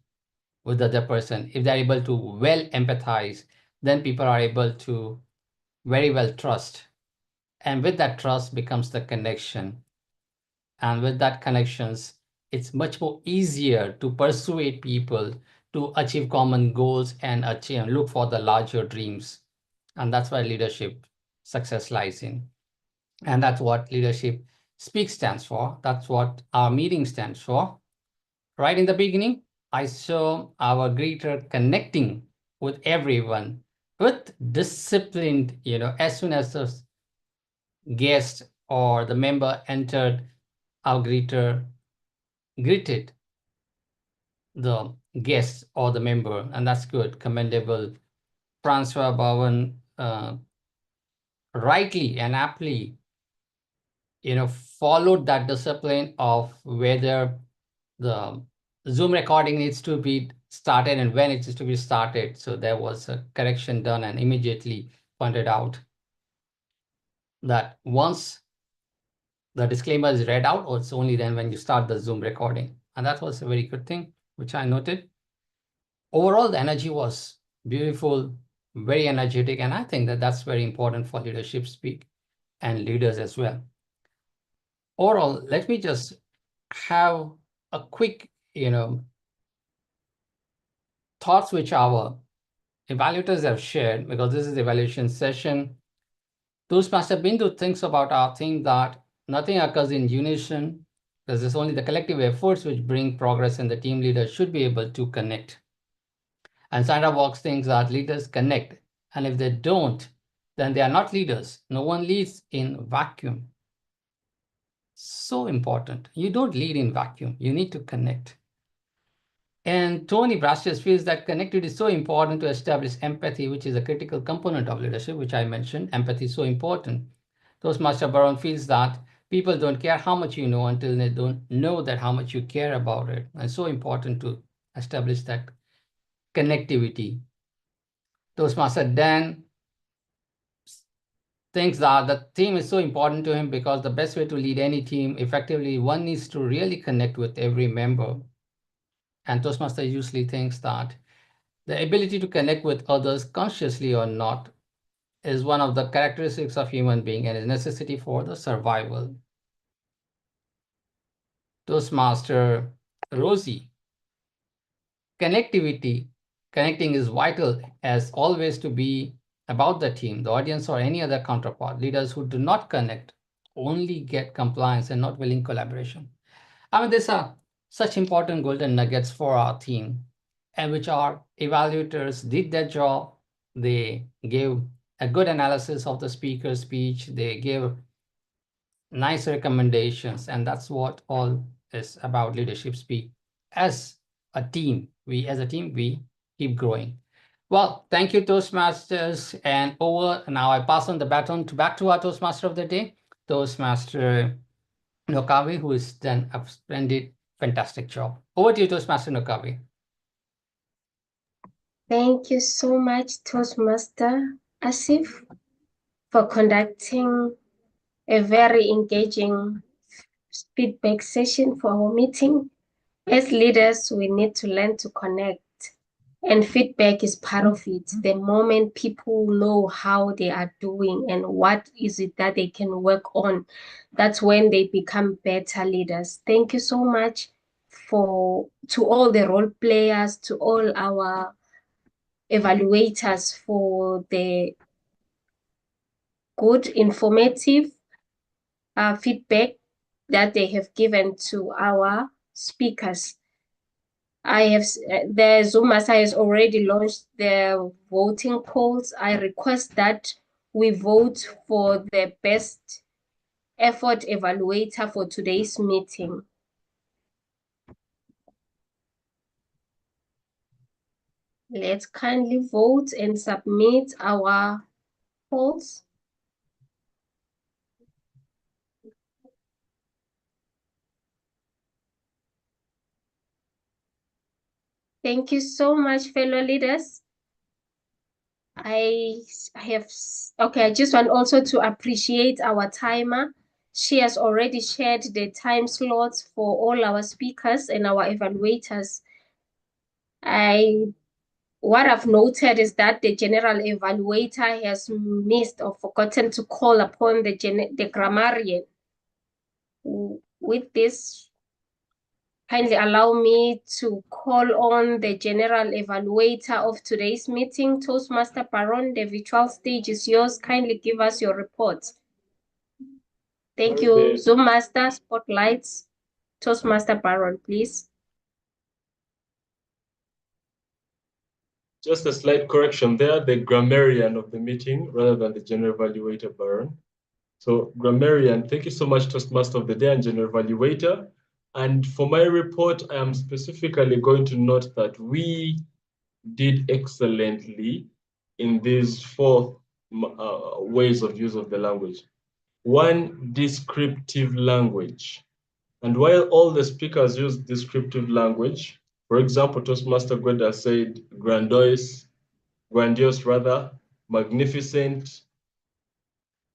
with the other person, if they're able to well empathize, then people are able to very well trust. And with that trust becomes the connection. And with that connections, it's much more easier to persuade people to achieve common goals and look for the larger dreams. And that's why leadership success lies in. And that's what Leadership Speak stands for. That's what our meeting stands for. Right in the beginning, I saw our greeter connecting with everyone, with disciplined, as soon as the guest or the member entered, our greeter greeted the guest or the member, and that's good, commendable. Francois Bowen rightly and aptly, followed that discipline of whether the Zoom recording needs to be started and when it is to be started. So there was a correction done and immediately pointed out that once the disclaimer is read out, or it's only then when you start the Zoom recording. And that was a very good thing, which I noted. Overall, the energy was beautiful, very energetic, and I think that that's very important for leadership speak and leaders as well. Overall, let me just have a quick, thoughts which our evaluators have shared, because this is the evaluation session. Toastmaster Bindu thinks about our thing that nothing occurs in unison, because it's only the collective efforts which bring progress, and the team leader should be able to connect. And Sandra Walks thinks that leaders connect, and if they don't, then they are not leaders. No one leads in vacuum. So important. You don't lead in vacuum. You need to connect. And Tony Brascius feels that connectivity is so important to establish empathy, which is a critical component of leadership, which I mentioned. Empathy is so important. Toastmaster Baron feels that people don't care how much you know until they don't know that how much you care about it. And it's so important to establish that connectivity. Toastmaster Dan thinks that the team is so important to him because the best way to lead any team effectively, one needs to really connect with every member. And Toastmaster usually thinks that the ability to connect with others consciously or not is one of the characteristics of human being and is a necessity for the survival. Toastmaster Rosie, connecting is vital as always to be about the team, the audience, or any other counterpart. Leaders who do not connect only get compliance and not willing collaboration. I mean, these are such important golden nuggets for our team, and which our evaluators did their job. They gave a good analysis of the speaker's speech. They gave nice recommendations, and that's what all is about leadership speak. As a team, we keep growing. Well, thank you, Toastmasters. And now I pass on the baton back to our Toastmaster of the day, Toastmaster Nokawe, who has done a splendid, fantastic job. Over to you, Toastmaster Nokawe. Thank you so much, Toastmaster Asif, for conducting a very engaging feedback session for our meeting. As leaders, we need to learn to connect, and feedback is part of it. The moment people know how they are doing and what is it that they can work on, that's when they become better leaders. Thank you so much to all the role players, to all our evaluators for the good, informative feedback that they have given to our speakers. The Zoom Master has already launched the voting polls. I request that we vote for the best effort evaluator for today's meeting. Let's kindly vote and submit our polls. Thank you so much, fellow leaders. I just want also to appreciate our timer. She has already shared the time slots for all our speakers and our evaluators. What I've noted is that the general evaluator has missed or forgotten to call upon the grammarian. With this, kindly allow me to call on the general evaluator of today's meeting, Toastmaster Baron. The virtual stage is yours. Kindly give us your report. Thank you. Zoom Master, spotlights. Toastmaster Baron, please. Just a slight correction there, the grammarian of the meeting rather than the general evaluator, Baron. So grammarian, thank you so much, Toastmaster of the Day and general evaluator. And for my report, I am specifically going to note that we did excellently in these 4 ways of use of the language. 1, descriptive language. And while all the speakers use descriptive language, for example, Toastmaster Gweda said grandiose, magnificent,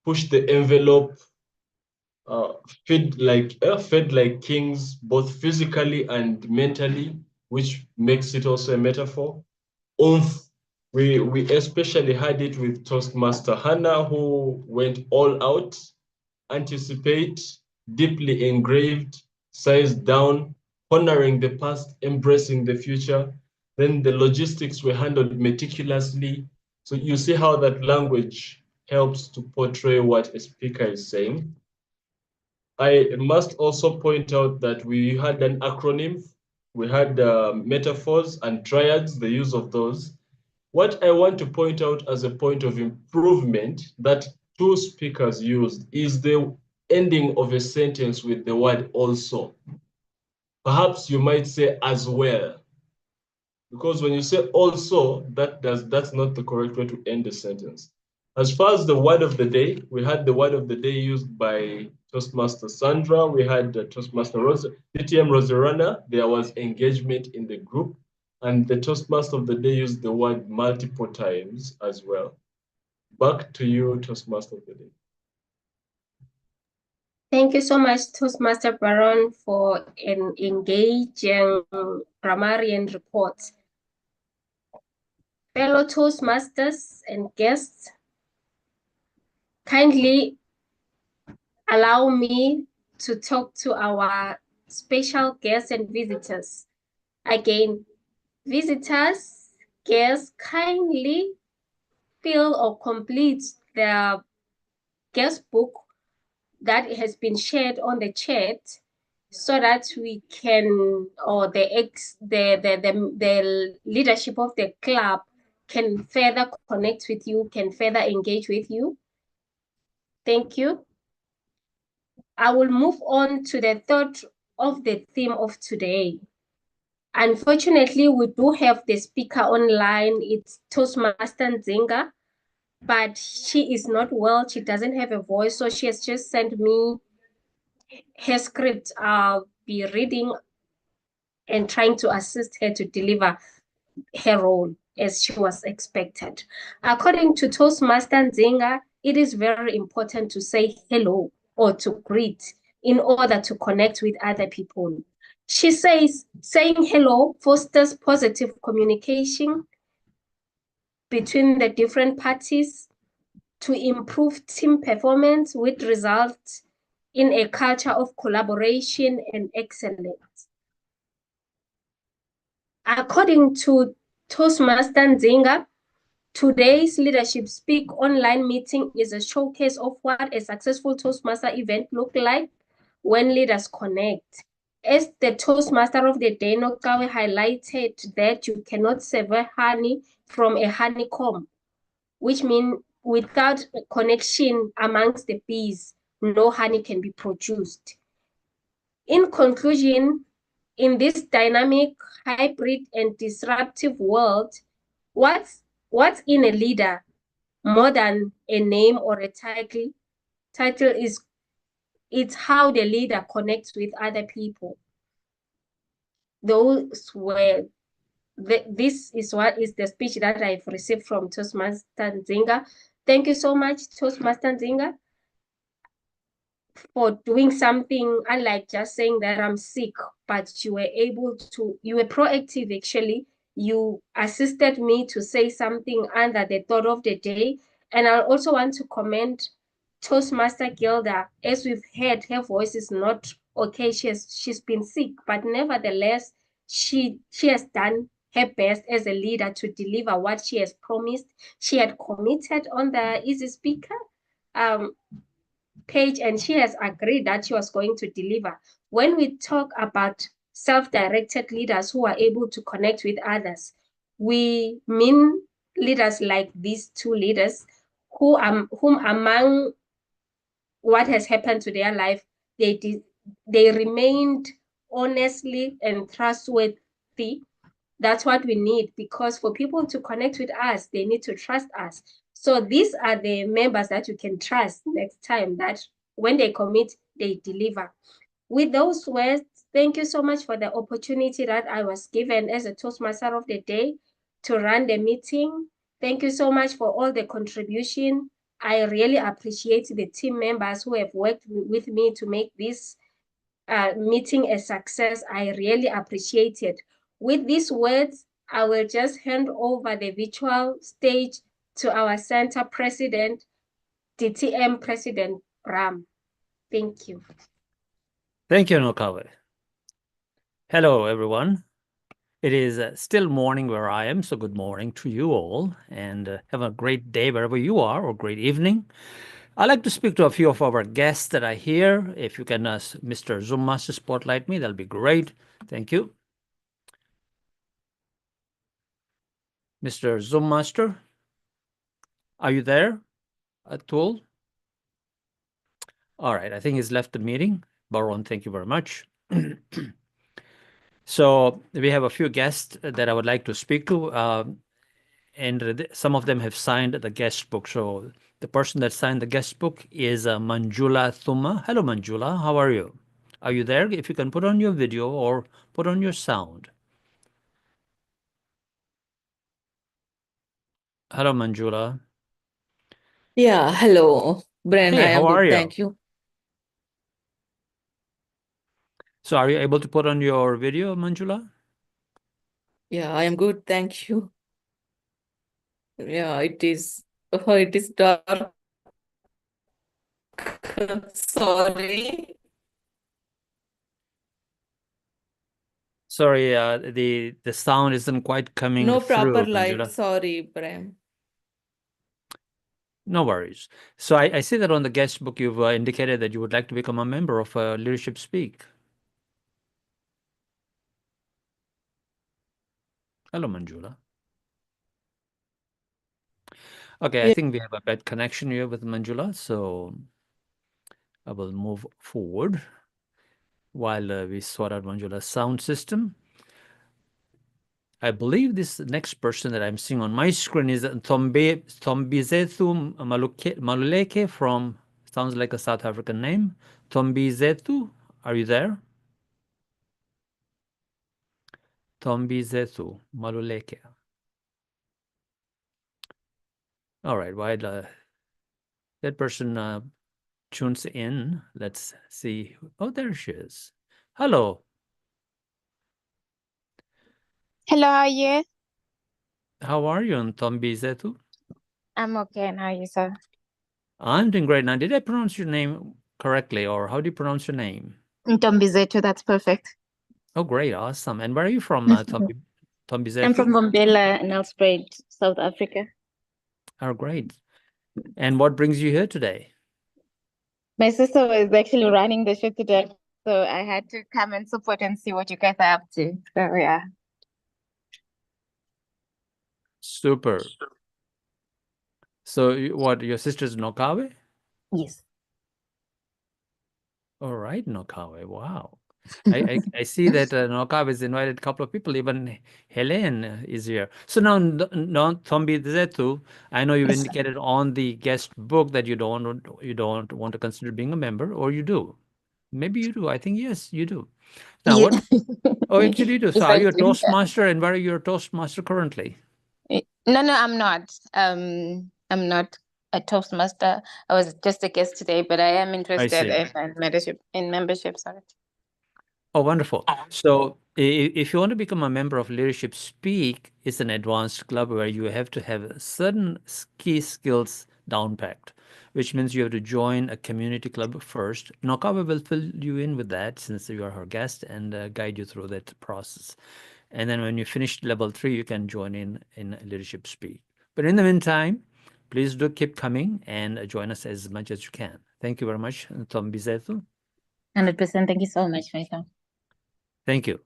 push the envelope, fed like kings, both physically and mentally, which makes it also a metaphor. Oomph, we especially had it with Toastmaster Hannah, who went all out, anticipate, deeply engraved, sized down, honoring the past, embracing the future. Then the logistics were handled meticulously. So you see how that language helps to portray what a speaker is saying. I must also point out that we had an acronym. We had metaphors and triads, the use of those. What I want to point out as a point of improvement that 2 speakers used is the ending of a sentence with the word also. Perhaps you might say as well, because when you say also, that's not the correct way to end a sentence. As far as the word of the day, we had the word of the day used by Toastmaster Sandra, we had Toastmaster DTM Rosarana, there was engagement in the group, and the Toastmaster of the day used the word multiple times as well. Back to you, Toastmaster of the day. Thank you so much, Toastmaster Baron, for an engaging grammarian report. Fellow Toastmasters and guests, kindly allow me to talk to our special guests and visitors. Again, visitors, guests, kindly fill or complete the guest book that has been shared on the chat so that we can, or the leadership of the club can further connect with you, can further engage with you. Thank you. I will move on to the third of the theme of today. Unfortunately, we do have the speaker online. It's Toastmaster Nzinga, but she is not well. She doesn't have a voice, so she has just sent me her script. I'll be reading and trying to assist her to deliver her role as she was expected. According to Toastmaster Nzinga, it is very important to say hello or to greet in order to connect with other people. She says saying hello fosters positive communication between the different parties to improve team performance, which results in a culture of collaboration and excellence. According to Toastmaster Nzinga, today's Leadership Speak online meeting is a showcase of what a successful Toastmaster event looks like when leaders connect. As the Toastmaster of the Day, Nokawe highlighted that you cannot sever honey from a honeycomb, which means without a connection amongst the bees, no honey can be produced. In conclusion, in this dynamic, hybrid, and disruptive world, what's in a leader more than a name or a title? It's how the leader connects with other people. This is what is the speech that I've received from Toastmaster Nzinga. Thank you so much, Toastmaster Nzinga, for doing something unlike just saying that I'm sick, but you were proactive actually. You assisted me to say something under the thought of the day. And I also want to commend Toastmaster Gilda. As we've heard, her voice is not okay. She's been sick, but nevertheless, she has done her best as a leader to deliver what she has promised. She had committed on the Easy Speaker page, and she has agreed that she was going to deliver. When we talk about self-directed leaders who are able to connect with others, we mean leaders like these two leaders whom among what has happened to their life, they remained honestly and trustworthy. That's what we need, because for people to connect with us, they need to trust us. So these are the members that you can trust next time, that when they commit, they deliver. With those words, thank you so much for the opportunity that I was given as a Toastmaster of the day to run the meeting. Thank you so much for all the contribution. I really appreciate the team members who have worked with me to make this meeting a success. I really appreciate it. With these words, I will just hand over the virtual stage to our center president, DTM President Ram. Thank you. Thank you, Nokawe. Hello, everyone. It is still morning where I am, so good morning to you all, and have a great day wherever you are, or great evening. I'd like to speak to a few of our guests that are here. If you can, Mr. Zoom Master, spotlight me, that'll be great. Thank you. Mr. Zoom Master, are you there at all? All right, I think he's left the meeting. Baron, thank you very much. So we have a few guests that I would like to speak to, and some of them have signed the guest book. So the person that signed the guest book is Manjula Thuma. Hello, Manjula. How are you? Are you there? If you can put on your video or put on your sound. Hello, Manjula. Yeah, hello, Bren. Hey, I am how are good, you? thank you. So are you able to put on your video, Manjula? Yeah, I am good, thank you. Yeah, it is dark. Sorry. Sorry, the sound isn't quite coming No through, proper light. Manjula. Sorry, Bren. No worries. So I see that on the guest book you've indicated that you would like to become a member of Leadership Speak. Hello, Manjula. Okay, I Yeah. think we have a bad connection here with Manjula, so I will move forward while we sort out Manjula's sound system. I believe this next person that I'm seeing on my screen is Thombizethu Maluleke from, sounds like a South African name. Thombizethu, are you there? Thombizethu Maluleke. All right, while that person tunes in, let's see. Oh, there she is. Hello. Hello, how are you? How are you, Thombizethu? I'm okay, and how are you, sir? I'm doing great. Now, did I pronounce your name correctly, or how do you pronounce your name? Ntombizethu, that's perfect. Oh, great. Awesome. And where are you from, I'm Thombizethu? from Mbombela, Nelspruit, South Africa. Oh, great. And what brings you here today? My sister was actually running the show today, so I had to come and support and see what you guys are up to. So, yeah. Super. So, what, your sister's Nokawe? Yes. All right, Nokawe. Wow. I see that Nokawe has invited a couple of people, even Helen is here. So now, Thombizethu, I know you've Yes, sir. indicated on the guest book that you don't want to consider being a member, or you do. Maybe you do. I think, yes, you do. Now, Yeah. what? Oh, actually, you do. So Yes, are I you a do, yeah. Toastmaster, and where are you a Toastmaster currently? No, I'm not. I'm not a Toastmaster. I was just a guest today, but I am interested see. in membership. Sorry. Oh, wonderful. So if you want to become a member of Leadership Speak, it's an advanced club where you have to have certain key skills down packed, which means you have to join a community club first. Nokawe will fill you in with that since you are her guest and guide you through that process. And then when you finish level 3, you can join in Leadership Speak. But in the meantime, please do keep coming and join us as much as you can. Thank you very much, Thombizethu. 100%. Thank you so much, Michael. Thank you.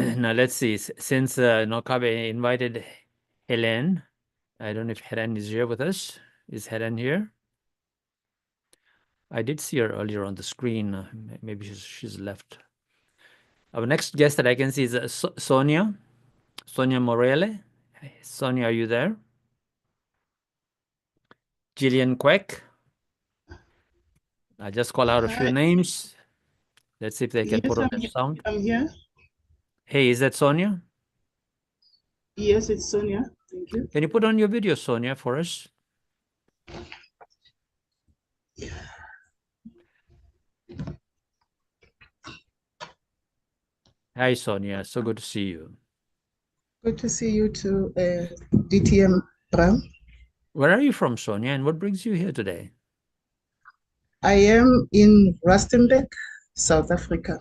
Now let's see. Since Nokabe invited Helen, I don't know if Helen is here with us. Is Helen here? I did see her earlier on the screen. Maybe she's left. Our next guest that I can see is Sonia Morelle. Sonia, are you there? Gillian Queck. I just call out a few names. Let's see if they can put on their sound. I'm here. Hey, is that Sonia? Yes, it's Sonia. Thank you. Can you put on your video, Sonia, for us? Hi, Sonia. So good to see you. Good to see you too, DTM Brown. Where are you from, Sonia, and what brings you here today? I am in Rustenburg, South Africa.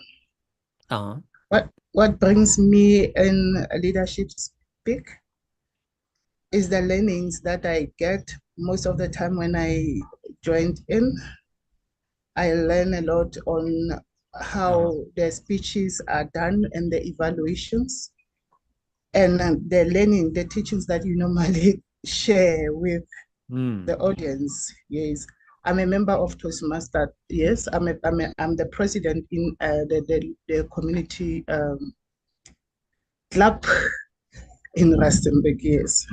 Uh-huh. What brings me in Leadership Speak is the learnings that I get most of the time when I joined in. I learn a lot on how the speeches are done and the evaluations, and the learning, the teachings that you normally share with the audience. Yes, I'm a member of Toastmasters. Yes, I'm the president in the community club in Rustenburg. Yes.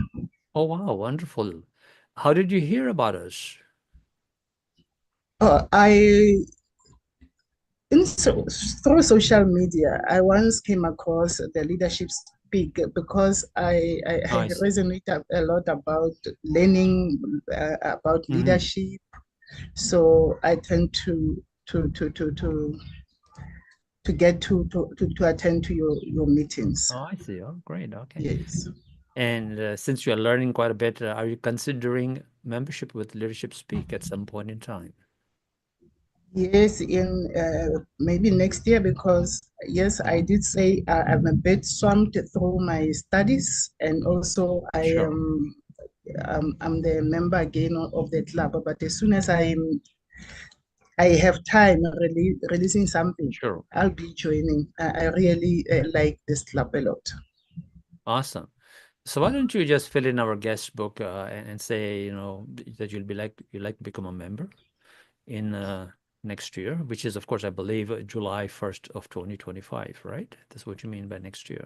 Oh, wow, wonderful. How did you hear about us? Through social media, I once came across the Leadership Speak because I resonate a lot about learning about leadership. So I tend to get to attend to your meetings. Oh, I see. Oh, great. Okay. Yes. And since you are learning quite a bit, are you considering membership with Leadership Speak at some point in time? Yes, in maybe next year, because yes, I did say I'm a bit swamped through my studies, and also I'm the member again of the club. But as soon as I have time releasing something, I'll be joining. I really like this club a lot. Awesome. So why don't you just fill in our guest book and say, you know, that you'd like to become a member in next year, which is, of course, I believe July 1st of 2025, right? That's what you mean by next year.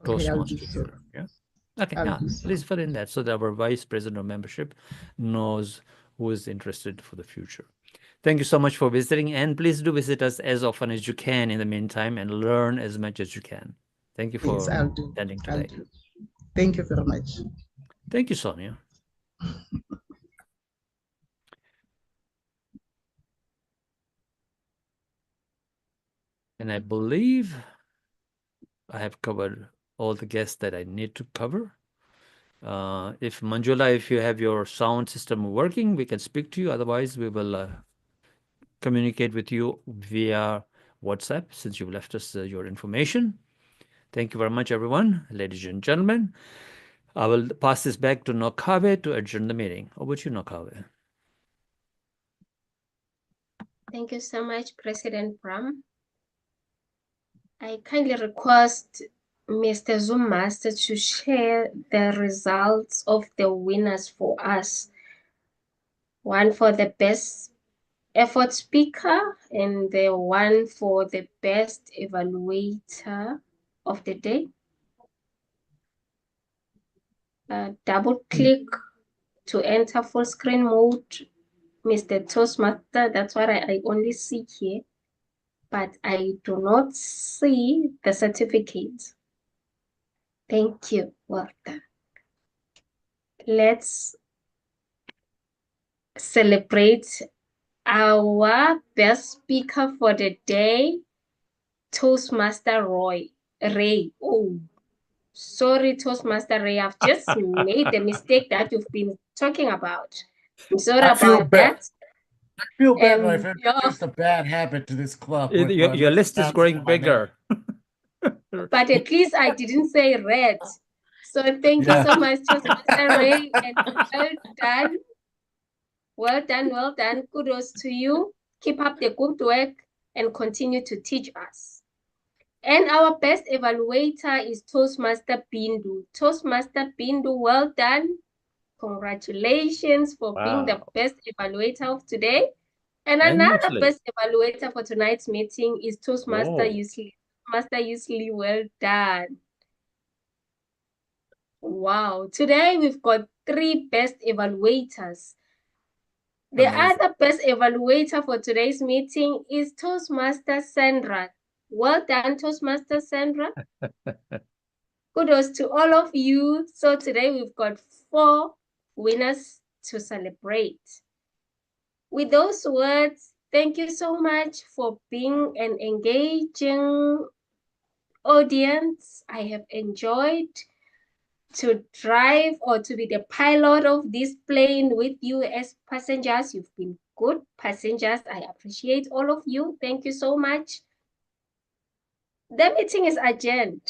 The Okay, I'll do Toastmasters so. year, yeah? Okay, I'll yeah, do so. please fill in that so that our vice president of membership knows who is interested for the future. Thank you so much for visiting, and please do visit us as often as you can in the meantime and learn as much as you can. Thank you for Yes, I'll do. attending I'll today. do. Thank you very much. Thank you, Sonia. And I believe I have covered all the guests that I need to cover. If Manjula, if you have your sound system working, we can speak to you. Otherwise, we will communicate with you via WhatsApp since you've left us your information. Thank you very much, everyone. Ladies and gentlemen, I will pass this back to Nokabe to adjourn the meeting. Over to you, Nokabe. Thank you so much, President Bram. I kindly request Mr. Zoom Master to share the results of the winners for us. One for the best effort speaker and the one for the best evaluator of the day. Double click to enter full screen mode, Mr. Toastmaster. That's what I only see here, but I do not see the certificate. Thank you. Well done. Let's celebrate our best speaker for the day, Toastmaster Ray. Oh, sorry, Toastmaster Ray. I've just made the mistake that you've been talking about. I'm sorry about that. I feel bad when I've introduced a bad habit to this club. Your list is growing bigger. But at least I didn't say red. So thank you so much, Toastmaster Ray, and well done. Well done, well done. Kudos to you. Keep up the good work and continue to teach us. And our best evaluator is Toastmaster Bindu. Toastmaster Bindu, well done. Congratulations for being the Wow. best evaluator of today. And And another usually. best evaluator for tonight's meeting is Toastmaster Oh. Yusli. Toastmaster Yusli, well done. Wow, today we've got 3 best evaluators. The Amazing. other best evaluator for today's meeting is Toastmaster Sandra. Well done, Toastmaster Sandra. Kudos to all of you. So today we've got 4 winners to celebrate. With those words, thank you so much for being an engaging audience. I have enjoyed to drive or to be the pilot of this plane with you as passengers. You've been good passengers. I appreciate all of you. Thank you so much. The meeting is adjourned.